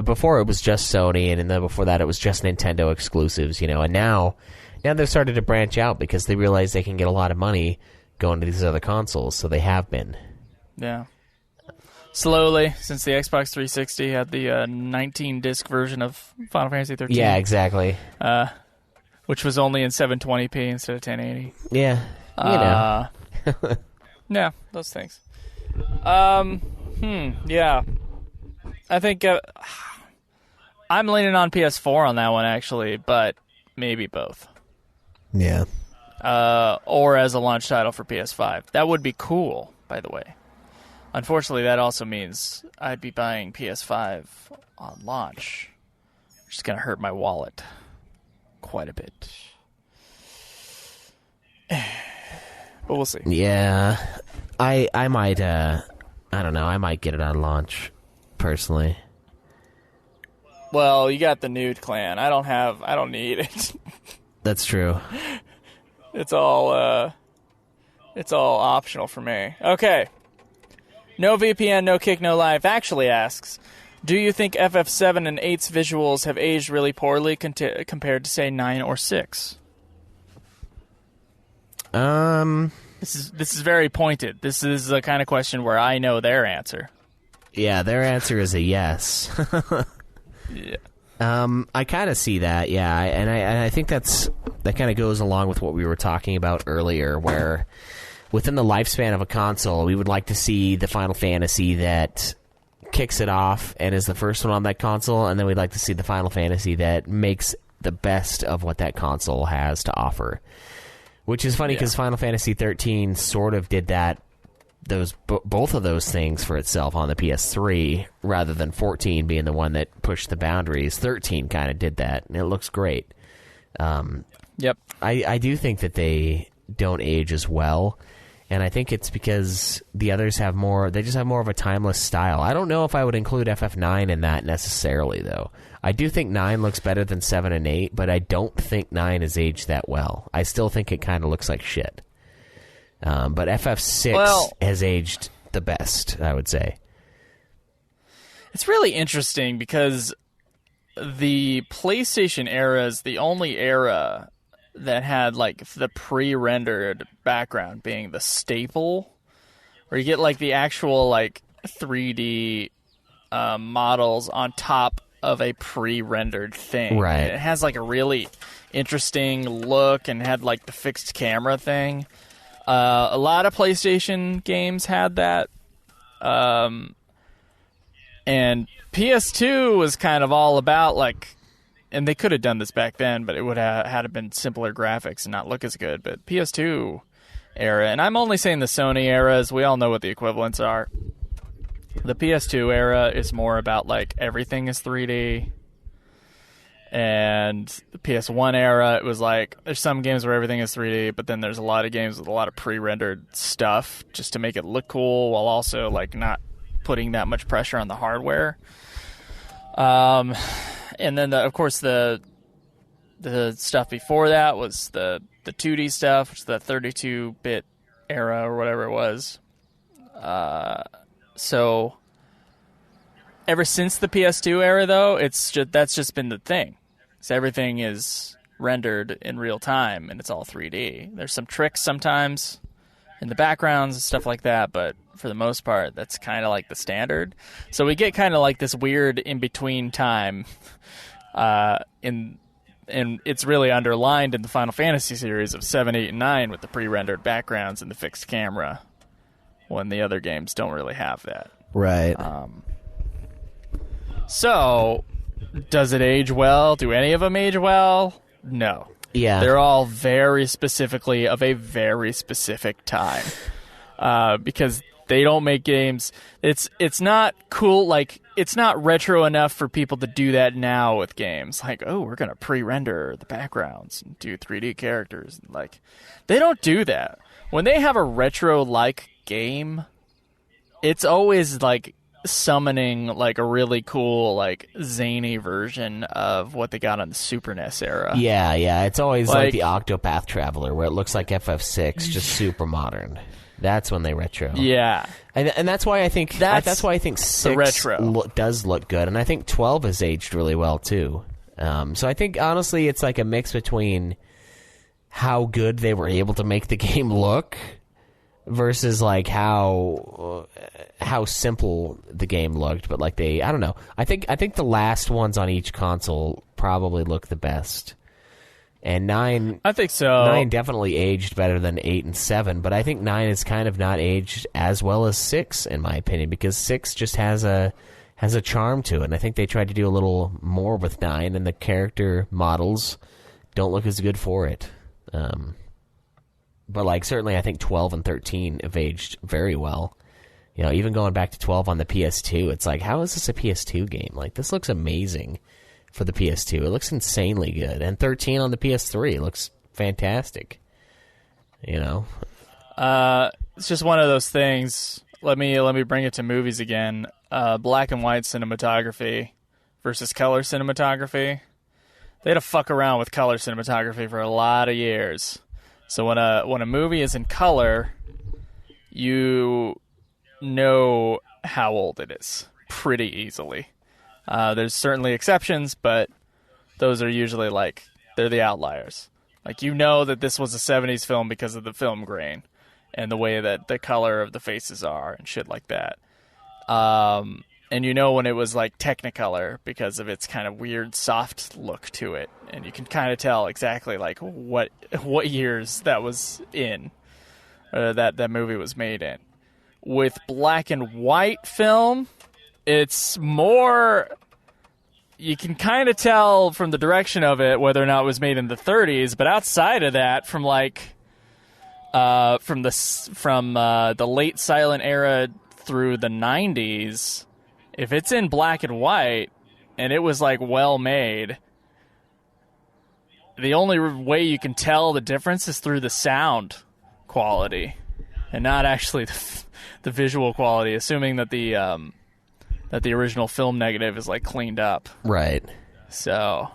Speaker 2: before it was just Sony, and then before that it was just Nintendo exclusives, you know. And now they've started to branch out because they realize they can get a lot of money going to these other consoles, so they have been.
Speaker 1: Yeah. Slowly, since the Xbox 360 had the 19-disc version of Final Fantasy XIII.
Speaker 2: Yeah, exactly.
Speaker 1: Which was only in 720p instead of 1080.
Speaker 2: Yeah, you know.
Speaker 1: Yeah, those things. Yeah. I think I'm leaning on PS4 on that one, actually, but maybe both.
Speaker 2: Yeah.
Speaker 1: Or as a launch title for PS5. That would be cool, by the way. Unfortunately, that also means I'd be buying PS5 on launch, which is going to hurt my wallet quite a bit. But we'll see.
Speaker 2: Yeah. I might, I don't know, I might get it on launch, personally.
Speaker 1: Well, you got the Nude Clan. I don't need it.
Speaker 2: That's true.
Speaker 1: It's all optional for me. Okay. No VPN, No Kick, No Life actually asks, do you think FF7 and 8's visuals have aged really poorly compared to, say, 9 or 6? This is very pointed. This is the kind of question where I know their answer.
Speaker 2: Yeah, their answer is a yes.
Speaker 1: Yeah.
Speaker 2: I kind of see that, yeah, and I think that kind of goes along with what we were talking about earlier, where within the lifespan of a console, we would like to see the Final Fantasy that kicks it off and is the first one on that console, and then we'd like to see the Final Fantasy that makes the best of what that console has to offer. Which is funny because Final Fantasy XIII sort of did that, both of those things for itself on the PS3, rather than 14 being the one that pushed the boundaries. 13 kind of did that, and it looks great.
Speaker 1: Yep.
Speaker 2: I do think that they don't age as well, and I think it's because the others have more. They just have more of a timeless style. I don't know if I would include FF9 in that necessarily, though. I do think 9 looks better than 7 and 8, but I don't think 9 has aged that well. I still think it kind of looks like shit. But FF6 has aged the best, I would say.
Speaker 1: It's really interesting because the PlayStation era is the only era that had like the pre-rendered background being the staple, where you get like the actual like 3D models on top of a pre-rendered thing.
Speaker 2: Right.
Speaker 1: And it has like a really interesting look and had like the fixed camera thing. A lot of PlayStation games had that. And PS2 was kind of all about like, and they could have done this back then, but it would have had to been simpler graphics and not look as good. But PS2 era, and I'm only saying the Sony era, as we all know what the equivalents are. The PS2 era is more about like everything is 3D. And the PS1 era, it was like there's some games where everything is 3D, but then there's a lot of games with a lot of pre-rendered stuff just to make it look cool while also like not putting that much pressure on the hardware. And then of course the stuff before that was the 2D stuff, which is the 32-bit era or whatever it was. So ever since the PS2 era, though, that's just been the thing. So everything is rendered in real time, and it's all 3D. There's some tricks sometimes in the backgrounds and stuff like that, but for the most part, that's kind of like the standard. So we get kind of like this weird in-between time, and it's really underlined in the Final Fantasy series of 7, 8, and 9 with the pre-rendered backgrounds and the fixed camera, when the other games don't really have that.
Speaker 2: Right.
Speaker 1: So, does it age well? Do any of them age well? No.
Speaker 2: Yeah.
Speaker 1: They're all very specifically of a very specific time. Because they don't make games. It's not cool, like, it's not retro enough for people to do that now with games. Like, oh, we're going to pre-render the backgrounds and do 3D characters. Like, they don't do that. When they have a retro-like game, it's always, like, summoning like a really cool like zany version of what they got on the Super NES era.
Speaker 2: Yeah, it's always like the Octopath Traveler, where it looks like FF6, just super modern. That's when they retro.
Speaker 1: Yeah,
Speaker 2: and that's why I think that's why I think 6
Speaker 1: retro
Speaker 2: does look good, and I think 12 has aged really well too. So I think honestly, it's like a mix between how good they were able to make the game look versus like how simple the game looked, but like I don't know. I think the last ones on each console probably look the best. And 9,
Speaker 1: I think so.
Speaker 2: 9 definitely aged better than 8 and 7, but I think 9 is kind of not aged as well as 6 in my opinion, because 6 just has a charm to it. And I think they tried to do a little more with 9, and the character models don't look as good for it. But like certainly I think 12 and 13 have aged very well. You know, even going back to 12 on the PS2, it's like, how is this a PS2 game? Like, this looks amazing for the PS2. It looks insanely good. And 13 on the PS3 looks fantastic. You know?
Speaker 1: It's just one of those things. Let me bring it to movies again. Black and white cinematography versus color cinematography. They had to fuck around with color cinematography for a lot of years. So when a movie is in color, you know how old it is pretty easily. There's certainly exceptions, but those are usually like, they're the outliers. Like, you know that this was a 70s film because of the film grain and the way that the color of the faces are and shit like that. And you know when it was like Technicolor because of its kind of weird soft look to it, and you can kind of tell exactly like what years that was in, that movie was made in. With black and white film, it's more, you can kind of tell from the direction of it whether or not it was made in the 30s, but outside of that, from like from the late silent era through the 90s, if it's in black and white and it was like well made, the only way you can tell the difference is through the sound quality, and not actually the visual quality. Assuming that the original film negative is like cleaned up.
Speaker 2: Right.
Speaker 1: So,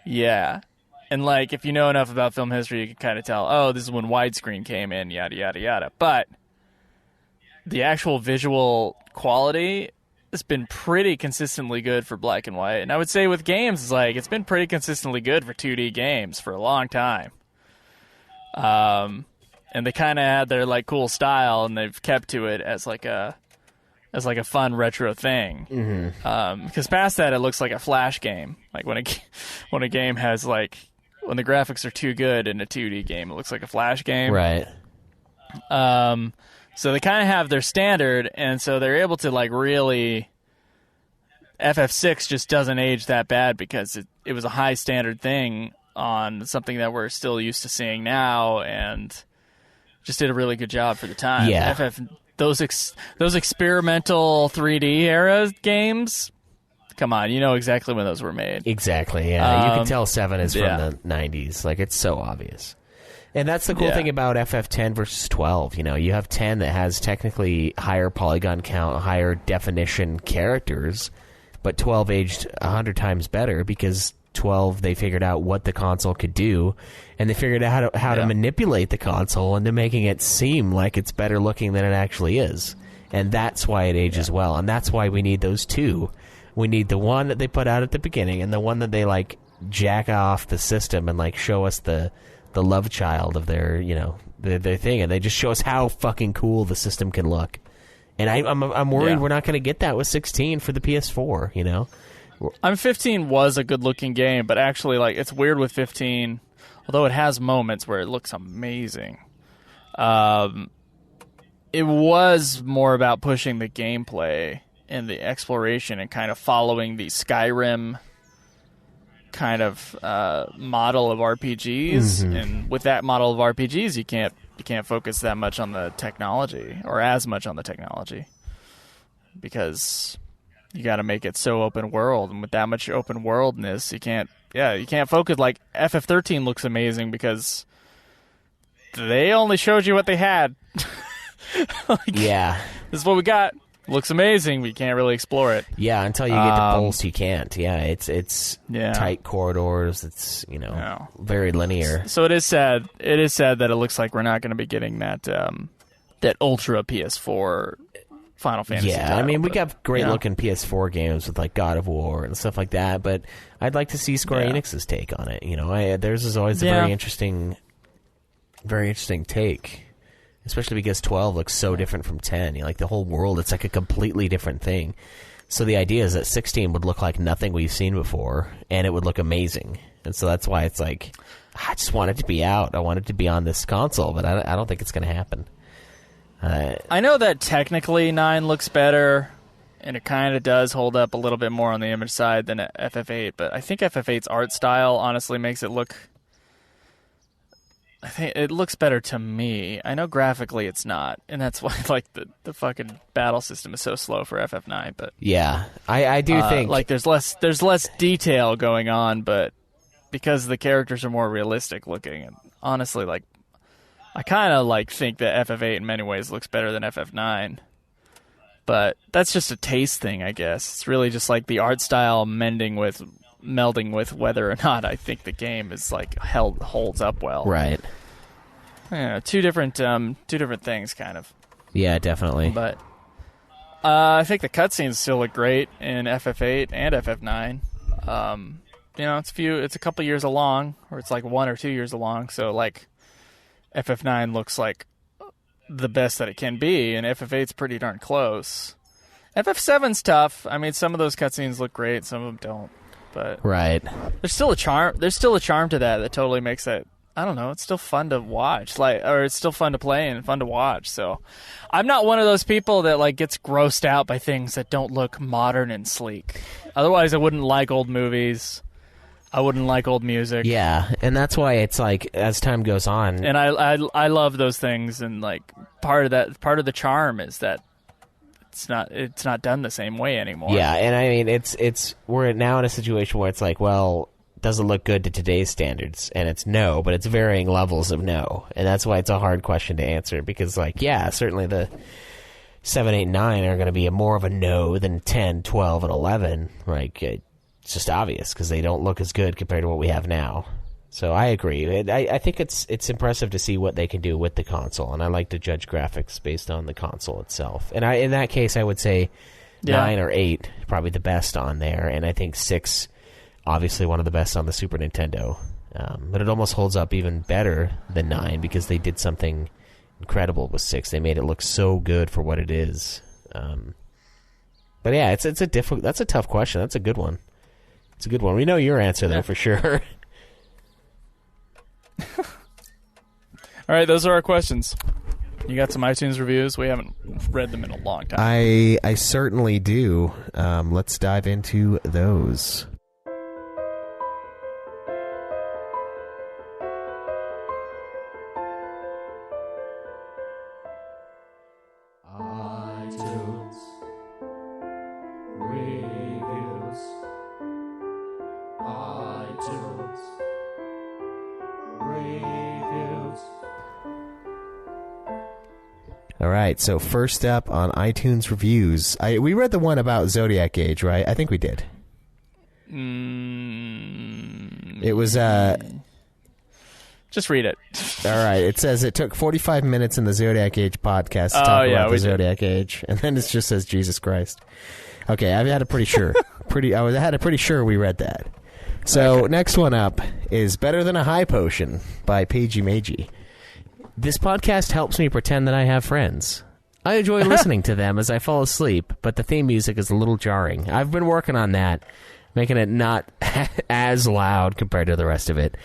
Speaker 1: yeah. And, like, if you know enough about film history, you can kind of tell, oh, this is when widescreen came in, yada, yada, yada. But the actual visual quality has been pretty consistently good for black and white. And I would say with games, it's like, it's been pretty consistently good for 2D games for a long time. And they kind of had their, like, cool style, and they've kept to it as, like, a fun retro thing.
Speaker 2: Mm-hmm.
Speaker 1: Because past that, it looks like a Flash game. Like, when a game has, like... When the graphics are too good in a 2D game, it looks like a Flash game.
Speaker 2: Right.
Speaker 1: So they kind of have their standard, and so they're able to, like, really... FF6 just doesn't age that bad because it was a high standard thing on something that we're still used to seeing now, and just did a really good job for the time.
Speaker 2: Yeah.
Speaker 1: Those experimental 3D era games... Come on, you know exactly when those were made.
Speaker 2: Exactly, yeah. You can tell 7 is from the 90s. Like, it's so obvious. And that's the cool thing about FF10 versus 12. You know, you have 10 that has technically higher polygon count, higher definition characters, but 12 aged 100 times better because 12, they figured out what the console could do, and they figured out how to manipulate the console into making it seem like it's better looking than it actually is. And that's why it ages well, and that's why we need those two. We need the one that they put out at the beginning and the one that they, like, jack off the system and, like, show us the love child of their, you know, their thing. And they just show us how fucking cool the system can look. And I'm worried we're not going to get that with 16 for the PS4, you know?
Speaker 1: 15 was a good-looking game, but actually, like, it's weird with 15, although it has moments where it looks amazing. It was more about pushing the gameplay and the exploration and kind of following the Skyrim kind of model of RPGs. Mm-hmm. And with that model of RPGs, you can't focus that much on the technology, or as much on the technology, because you got to make it so open world. And with that much open worldness, you can't focus. Like, FF13 looks amazing because they only showed you what they had.
Speaker 2: This
Speaker 1: is what we got. Looks amazing, but you can't really explore it.
Speaker 2: Yeah, until you get to Pulse, you can't. Yeah, it's tight corridors. It's, you know, very linear.
Speaker 1: So it is sad. It is sad that it looks like we're not going to be getting that Ultra PS4 Final Fantasy.
Speaker 2: Yeah,
Speaker 1: title,
Speaker 2: I mean, we got great looking PS4 games with, like, God of War and stuff like that, but I'd like to see Square Enix's take on it. You know, theirs is always a very interesting take. Especially because 12 looks so different from 10. You know, like, the whole world, it's like a completely different thing. So the idea is that 16 would look like nothing we've seen before, and it would look amazing. And so that's why it's like, I just want it to be out. I want it to be on this console, but I don't think it's going to happen.
Speaker 1: I know that technically 9 looks better, and it kind of does hold up a little bit more on the image side than FF8, but I think FF8's art style honestly makes it look... I think it looks better to me. I know graphically it's not, and that's why, like, the fucking battle system is so slow for FF9. But
Speaker 2: yeah, I do think,
Speaker 1: like, there's less detail going on, but because the characters are more realistic looking, and honestly, like, I kind of, like, think that FF8 in many ways looks better than FF9. But that's just a taste thing, I guess. It's really just like the art style melding with whether or not I think the game is, like, holds up well.
Speaker 2: Right.
Speaker 1: Yeah, two different things, kind of.
Speaker 2: Yeah, definitely.
Speaker 1: But I think the cutscenes still look great in FF8 and FF9. You know, it's a couple years along, or it's like 1 or 2 years along. So, like, FF9 looks like the best that it can be, and FF8's pretty darn close. FF7's tough. I mean, some of those cutscenes look great, some of them don't. But
Speaker 2: right,
Speaker 1: there's still a charm to that totally makes it, I don't know, it's still fun to watch, or it's still fun to play and fun to watch. So I'm not one of those people that, like, gets grossed out by things that don't look modern and sleek. Otherwise I wouldn't like old movies. I wouldn't like old music.
Speaker 2: Yeah, and that's why it's like, as time goes on,
Speaker 1: and I love those things, and, like, part of the charm is that it's not done the same way anymore.
Speaker 2: Yeah, and I mean, we're now in a situation where it's like, well, doesn't look good to today's standards, and it's no, but it's varying levels of no, and that's why it's a hard question to answer, because, like, yeah, certainly the 7, 8, 9 are going to be more of a no than 10, 12, and 11. Like, it's just obvious, because they don't look as good compared to what we have now. So I agree. I think it's impressive to see what they can do with the console, and I like to judge graphics based on the console itself. And in that case, I would say 9 or 8, probably the best on there, and I think 6, obviously one of the best on the Super Nintendo. But it almost holds up even better than 9 because they did something incredible with 6. They made it look so good for what it is. But yeah, that's a tough question. That's a good one. It's a good one. We know your answer though for sure.
Speaker 1: All right, those are our questions. You got some iTunes reviews? We haven't read them in a long time.
Speaker 2: I certainly do. Let's dive into those.
Speaker 3: iTunes reviews. iTunes reviews.
Speaker 2: All right, so first up on iTunes reviews, we read the one about Zodiac Age, right? I think we did. It was
Speaker 1: just read it.
Speaker 2: All right, it says it took 45 minutes in the Zodiac Age podcast to talk about the Zodiac Age, and then it just says Jesus Christ. Okay, I had a pretty sure we read that. So next one up is Better Than a High Potion by Pagey Meiji. This podcast helps me pretend that I have friends. I enjoy listening to them as I fall asleep, but the theme music is a little jarring. I've been working on that, making it not as loud compared to the rest of it.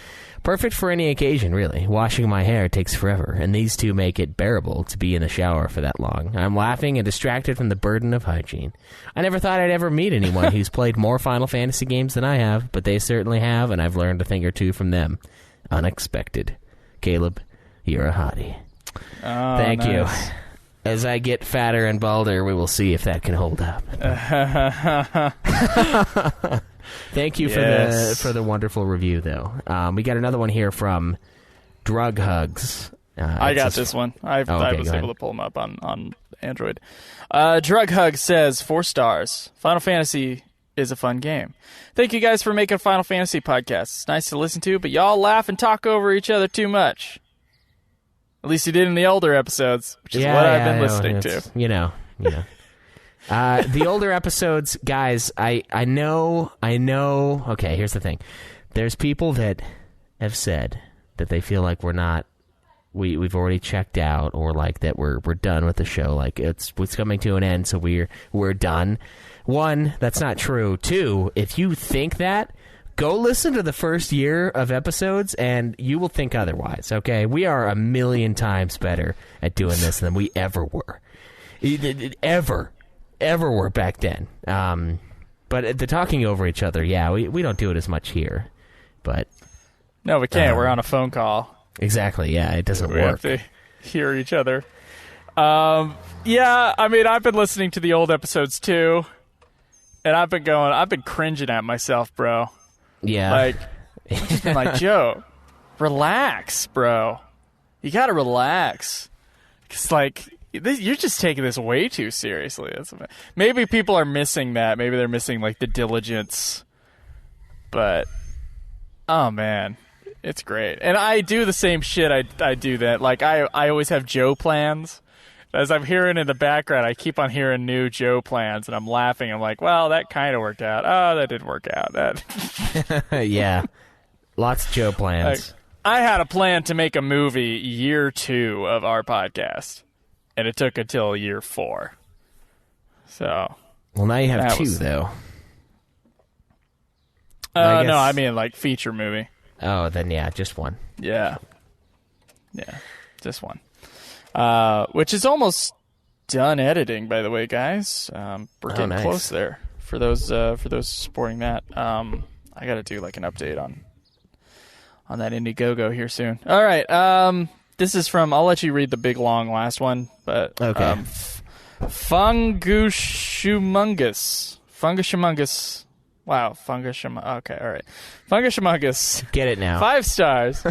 Speaker 2: Perfect for any occasion, really. Washing my hair takes forever, and these two make it bearable to be in the shower for that long. I'm laughing and distracted from the burden of hygiene. I never thought I'd ever meet anyone who's played more Final Fantasy games than I have, but they certainly have, and I've learned a thing or two from them. Unexpected. Caleb, you're a hottie.
Speaker 1: Oh,
Speaker 2: Thank you.
Speaker 1: nice.
Speaker 2: As I get fatter and balder, we will see if that can hold up. Thank you for the wonderful review, though. We got another one here from Drug Hugs.
Speaker 1: I got this one. I was able to pull them up on Android. Drug Hug says 4 stars. Final Fantasy is a fun game. Thank you guys for making a Final Fantasy podcast. It's nice to listen to, but y'all laugh and talk over each other too much. At least you did in the older episodes, which is what I've been listening to.
Speaker 2: You know. The older episodes, guys, I know. Okay, here's the thing. There's people that have said that they feel like we've already checked out, or like that we're done with the show. Like it's coming to an end, so we're done. 1, that's not true. 2, if you think that, go listen to the first year of episodes, and you will think otherwise, okay? We are a million times better at doing this than we ever were. Ever were back then. But the talking over each other, we don't do it as much here. But
Speaker 1: no, we can't. We're on a phone call.
Speaker 2: Exactly, yeah. It doesn't work.
Speaker 1: We have to hear each other. I mean, I've been listening to the old episodes, too. And I've been cringing at myself, bro.
Speaker 2: Yeah.
Speaker 1: Like, I've just been like, Joe, relax, bro. You gotta relax. It's like, you're just taking this way too seriously. Maybe people are missing that. Maybe they're missing, like, the diligence. But, oh, man. It's great. And I do the same shit. I do that. Like, I always have Joe plans. As I'm hearing in the background, I keep on hearing new Joe plans, and I'm laughing. I'm like, well, that kind of worked out. Oh, that didn't work out. That.
Speaker 2: Yeah. Lots of Joe plans.
Speaker 1: I had a plan to make a movie year 2 of our podcast, and it took until year 4. So.
Speaker 2: Well, now you have 2, though.
Speaker 1: No, I mean, like, feature movie.
Speaker 2: Oh, then, yeah, just 1.
Speaker 1: Yeah, just 1. Which is almost done editing, by the way, guys. We're getting close there. For those supporting that, I got to do like an update on that Indiegogo here soon. All right, this is from. I'll let you read the big long last one, but Fungus Humongous. Wow, Fungus Among... Okay, all right. Fungus Among Us.
Speaker 2: Get it now.
Speaker 1: 5 stars.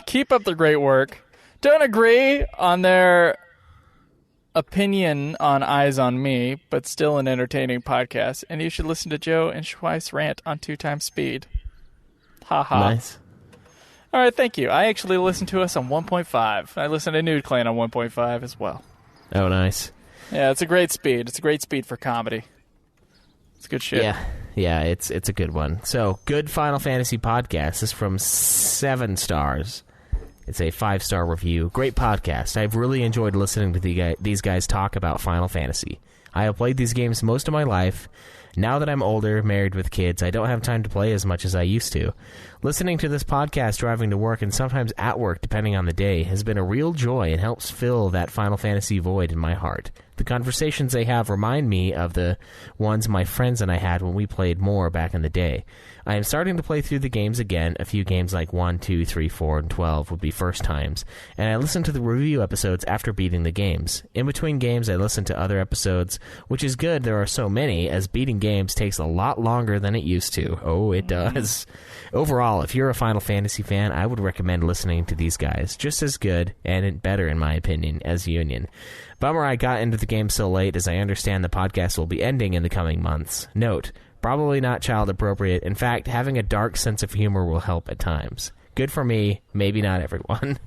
Speaker 1: Keep up the great work. Don't agree on their opinion on Eyes on Me, but still an entertaining podcast. And you should listen to Joe and Schweiss rant on 2 times speed. Ha ha.
Speaker 2: Nice.
Speaker 1: All right, thank you. I actually listened to us on 1.5. I listened to Nude Clan on 1.5 as well.
Speaker 2: Oh, nice.
Speaker 1: Yeah, it's a great speed. It's a great speed for comedy. It's good shit.
Speaker 2: Yeah, it's a good one. So, good Final Fantasy podcast is from 7 stars. It's a 5-star review. Great podcast. I've really enjoyed listening to these guys talk about Final Fantasy. I have played these games most of my life. Now that I'm older, married with kids, I don't have time to play as much as I used to. Listening to this podcast driving to work and sometimes at work, depending on the day, has been a real joy and helps fill that Final Fantasy void in my heart. The conversations they have remind me of the ones my friends and I had when we played more back in the day. I am starting to play through the games again. A few games like 1, 2, 3, 4, and 12 would be first times, and I listen to the review episodes after beating the games. In between games, I listen to other episodes, which is good. There are so many, as beating games takes a lot longer than it used to. Oh, it does. Overall, if you're a Final Fantasy fan, I would recommend listening to these guys. Just as good, and better in my opinion, as Union. Bummer I got into the game so late, as I understand the podcast will be ending in the coming months. Note, probably not child appropriate. In fact, having a dark sense of humor will help at times. Good for me, maybe not everyone.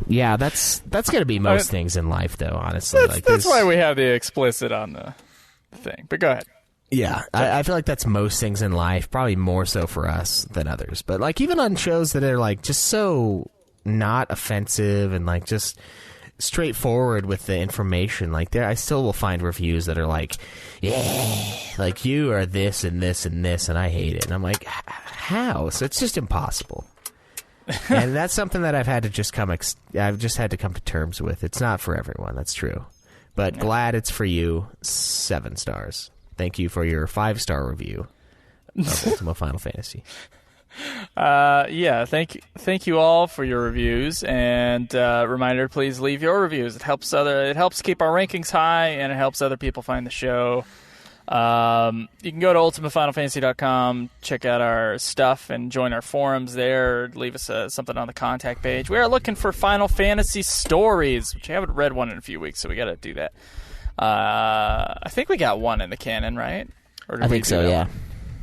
Speaker 2: Yeah, that's going to be most things in life, though, honestly.
Speaker 1: That's why we have the explicit on the thing. But go ahead.
Speaker 2: Yeah, I feel like that's most things in life, probably more so for us than others. But like even on shows that are like just so not offensive and like just straightforward with the information, like I still will find reviews that are like, yeah, like you are this and this and this, and I hate it. And I'm like, how? So it's just impossible. And that's something that I've had to just I've just had to come to terms with. It's not for everyone, that's true. But glad it's for you. 7 stars. Thank you for your 5-star review of Ultima Final Fantasy.
Speaker 1: Yeah, thank you all for your reviews, and reminder, please leave your reviews. It helps keep our rankings high, and it helps other people find the show. You can go to ultimatefinalfantasy.com, check out our stuff, and join our forums there. Leave us something on the contact page. We are looking for Final Fantasy stories, which I haven't read one in a few weeks, so we got to do that. I think we got one in the canon, right? Or did
Speaker 2: I think so, yeah.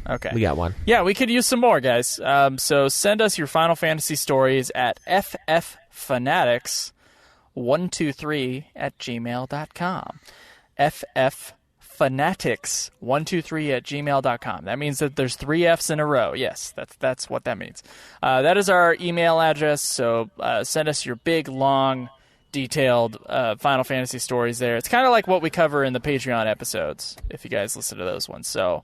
Speaker 1: Okay.
Speaker 2: We got one.
Speaker 1: Yeah, we could use some more, guys. So send us your Final Fantasy stories at fffanatics123@gmail.com. fffanatics123@gmail.com. That means that there's 3 Fs in a row. Yes, that's what that means. That is our email address, so send us your big, long, detailed Final Fantasy stories there. It's kind of like what we cover in the Patreon episodes, if you guys listen to those ones. So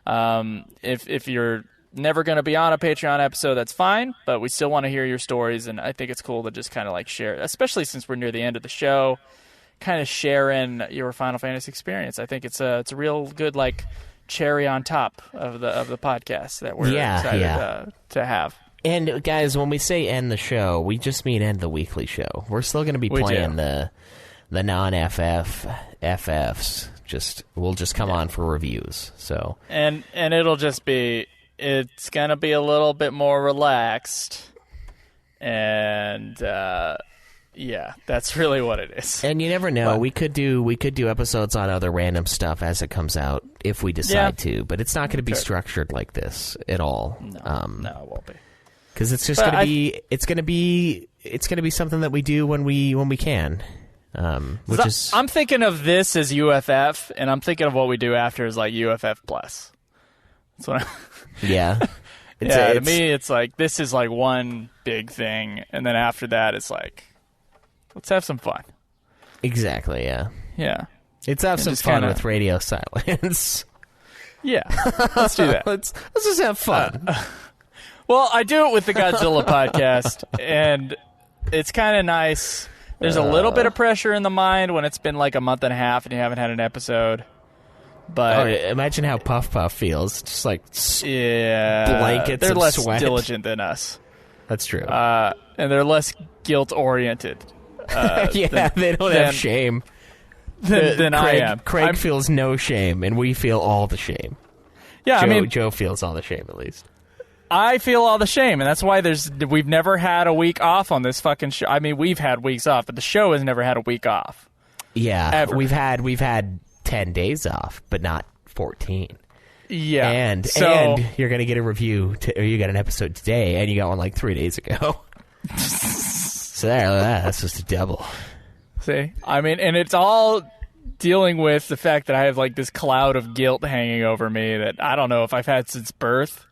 Speaker 1: if you're never going to be on a Patreon episode, that's fine, but we still want to hear your stories, and I think it's cool to just kind of like share, especially since we're near the end of the show, kind of share in your Final Fantasy experience. I think it's a real good like cherry on top of the podcast that we're excited to have.
Speaker 2: And guys, when we say end the show, we just mean end the weekly show. We're still going to be playing the non-FF FFs. We'll just come on for reviews. So
Speaker 1: and it's gonna be a little bit more relaxed, and yeah, that's really what it is.
Speaker 2: And you never know. But we could do episodes on other random stuff as it comes out if we decide to. But it's not going to be structured like this at all.
Speaker 1: No, it won't be.
Speaker 2: Because it's just going to be it's going to be something that we do when we can. Which is
Speaker 1: I'm thinking of this as UFF, and I'm thinking of what we do after as like UFF plus. That's what
Speaker 2: yeah.
Speaker 1: To me, it's like this is like one big thing, and then after that, it's like let's have some fun.
Speaker 2: Exactly. Yeah.
Speaker 1: Yeah.
Speaker 2: Let's have some fun with radio silence.
Speaker 1: Yeah. Let's do that.
Speaker 2: Let's just have fun.
Speaker 1: Well, I do it with the Godzilla podcast, and it's kind of nice. There's a little bit of pressure in the mind when it's been like a month and a half and you haven't had an episode. But
Speaker 2: imagine how Puff Puff feels. Just like blankets
Speaker 1: they're
Speaker 2: of
Speaker 1: less
Speaker 2: sweat.
Speaker 1: diligent than us.
Speaker 2: That's true.
Speaker 1: And they're less guilt-oriented.
Speaker 2: They don't have shame.
Speaker 1: than I am.
Speaker 2: Craig feels no shame, and we feel all the shame.
Speaker 1: Yeah,
Speaker 2: Joe feels all the shame, at least.
Speaker 1: I feel all the shame, and that's why we've never had a week off on this fucking show. I mean, we've had weeks off, but the show has never had a week off.
Speaker 2: Yeah,
Speaker 1: ever.
Speaker 2: we've had 10 days off, but not 14.
Speaker 1: Yeah,
Speaker 2: and you're gonna get a review, or you got an episode today, and you got one like 3 days ago. So that's just a double.
Speaker 1: See, I mean, and it's all dealing with the fact that I have like this cloud of guilt hanging over me that I don't know if I've had since birth.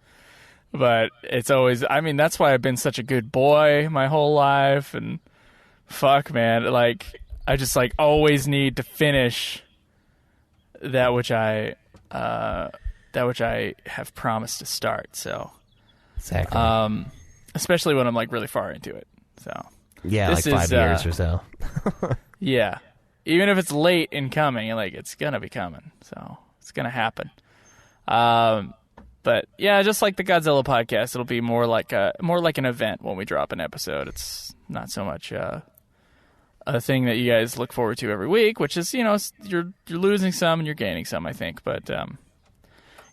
Speaker 1: But it's always, I mean, that's why I've been such a good boy my whole life. And fuck, man, like, I just, like, always need to finish that which I have promised to start. So,
Speaker 2: exactly.
Speaker 1: Especially when I'm, like, really far into it. So,
Speaker 2: yeah, like 5 years or so.
Speaker 1: Yeah. Even if it's late in coming, like, it's gonna be coming. So, it's gonna happen. But yeah, just like the Godzilla podcast, it'll be more like an event when we drop an episode. It's not so much a thing that you guys look forward to every week, which is, you know, you're losing some and you're gaining some, I think. But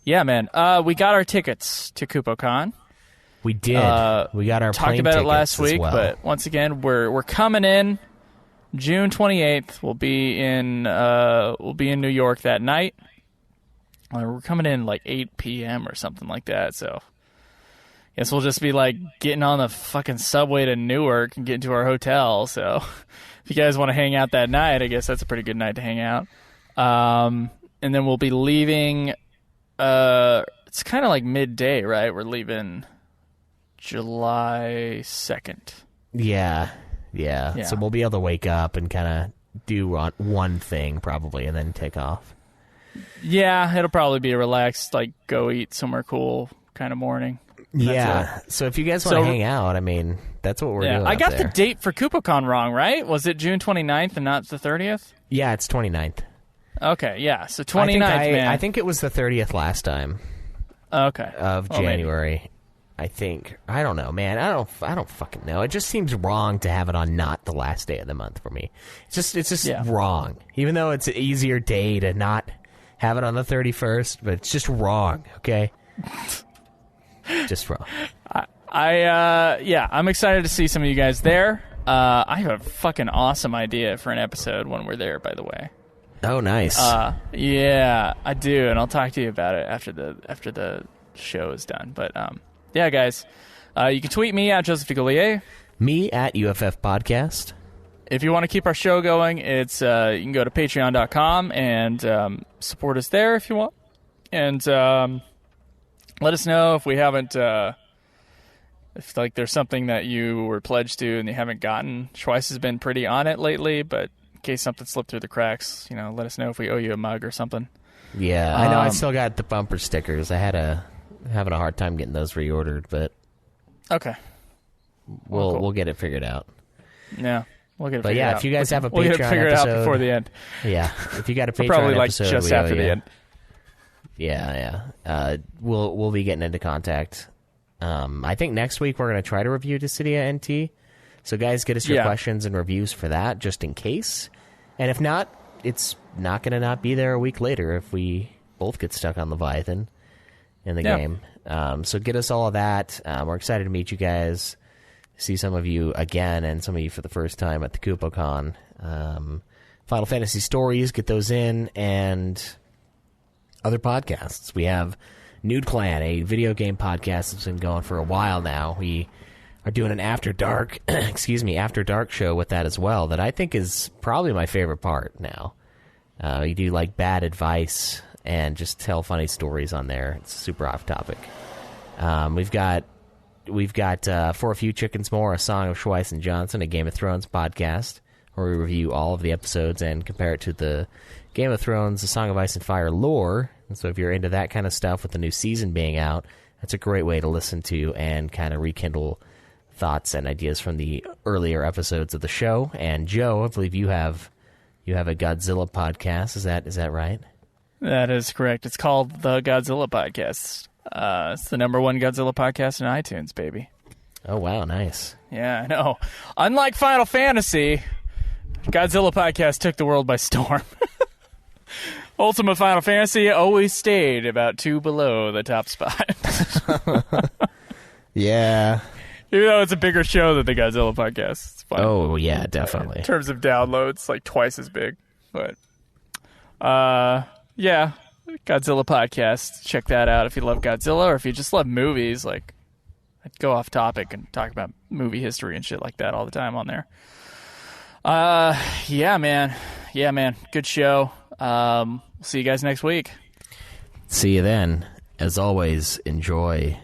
Speaker 1: yeah, man, we got our tickets to KupoCon.
Speaker 2: We did. We got our
Speaker 1: talked
Speaker 2: plane
Speaker 1: about it
Speaker 2: tickets
Speaker 1: last
Speaker 2: as
Speaker 1: week,
Speaker 2: well.
Speaker 1: but once again, we're coming in June 28th. We'll be in New York that night. We're coming in like 8 p.m. or something like that, so I guess we'll just be like getting on the fucking subway to Newark and getting to our hotel. So if you guys want to hang out that night, I guess that's a pretty good night to hang out. And then we'll be leaving. It's kind of like midday, right? We're leaving July 2nd.
Speaker 2: Yeah. So we'll be able to wake up and kind of do one thing probably, and then take off.
Speaker 1: Yeah, it'll probably be a relaxed, like, go eat somewhere cool kind of morning.
Speaker 2: Yeah, so if you guys want to hang out, I mean, that's what we're doing.
Speaker 1: I got
Speaker 2: there.
Speaker 1: the date for KupoCon wrong, right? Was it June 29th and not the 30th?
Speaker 2: Yeah, it's 29th.
Speaker 1: Okay, yeah, so 29th, man.
Speaker 2: I think it was the 30th last time.
Speaker 1: Okay.
Speaker 2: Of January. Maybe. I think. I don't know, man. I don't fucking know. It just seems wrong to have it on not the last day of the month for me. It's just wrong. Even though it's an easier day to not have it on the 31st, but it's just wrong, okay? Just wrong.
Speaker 1: I'm excited to see some of you guys there. I have a fucking awesome idea for an episode when we're there, by the way.
Speaker 2: Oh, nice.
Speaker 1: Yeah, I do, and I'll talk to you about it after the show is done. But yeah, guys, you can tweet me at Joseph DeGollier.
Speaker 2: Me at UFF Podcast.
Speaker 1: If you want to keep our show going, it's you can go to patreon.com and support us there if you want. And let us know if we haven't, if like there's something that you were pledged to and you haven't gotten. Schweiss has been pretty on it lately, but in case something slipped through the cracks, you know, let us know if we owe you a mug or something.
Speaker 2: Yeah, I know I still got the bumper stickers. I had having a hard time getting those reordered, but
Speaker 1: okay,
Speaker 2: we'll get it figured out.
Speaker 1: Yeah. We'll get it
Speaker 2: but yeah,
Speaker 1: out.
Speaker 2: if you guys have a Patreon
Speaker 1: we'll get it figured
Speaker 2: episode,
Speaker 1: out before the end.
Speaker 2: Yeah, if you got a Patreon
Speaker 1: probably like
Speaker 2: episode,
Speaker 1: just after the end.
Speaker 2: Yeah. We'll be getting into contact. I think next week we're going to try to review Dissidia NT. So guys, get us your questions and reviews for that, just in case. And if not, it's not going to not be there a week later if we both get stuck on Leviathan in the game. So get us all of that. We're excited to meet you guys. See some of you again, and some of you for the first time at the KupoCon. Final Fantasy stories, get those in, and other podcasts. We have Nude Clan, a video game podcast that's been going for a while now. We are doing an After Dark, After Dark show with that as well, that I think is probably my favorite part now. You do like bad advice and just tell funny stories on there. It's super off topic. We've got For a Few Chickens More, a Song of Schweiss and Johnson, a Game of Thrones podcast, where we review all of the episodes and compare it to the Game of Thrones, the Song of Ice and Fire lore. And so if you're into that kind of stuff with the new season being out, that's a great way to listen to and kind of rekindle thoughts and ideas from the earlier episodes of the show. And Joe, I believe you have a Godzilla podcast. Is that right? That
Speaker 1: is correct. It's called the Godzilla Podcast. It's the #1 Godzilla podcast in iTunes, baby.
Speaker 2: Oh, wow, nice.
Speaker 1: Yeah, I know. Unlike Final Fantasy, Godzilla podcast took the world by storm. Ultimate Final Fantasy always stayed about 2 below the top spot.
Speaker 2: Yeah.
Speaker 1: Even though it's a bigger show than the Godzilla podcast. It's fun.
Speaker 2: Oh, yeah, definitely.
Speaker 1: In terms of downloads, like twice as big. But, yeah, Godzilla podcast. Check that out if you love Godzilla or if you just love movies. Like, I'd go off topic and talk about movie history and shit like that all the time on there. Yeah, man. Good show. See you guys next week.
Speaker 2: See you then. As always, enjoy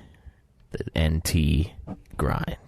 Speaker 2: the NT grind.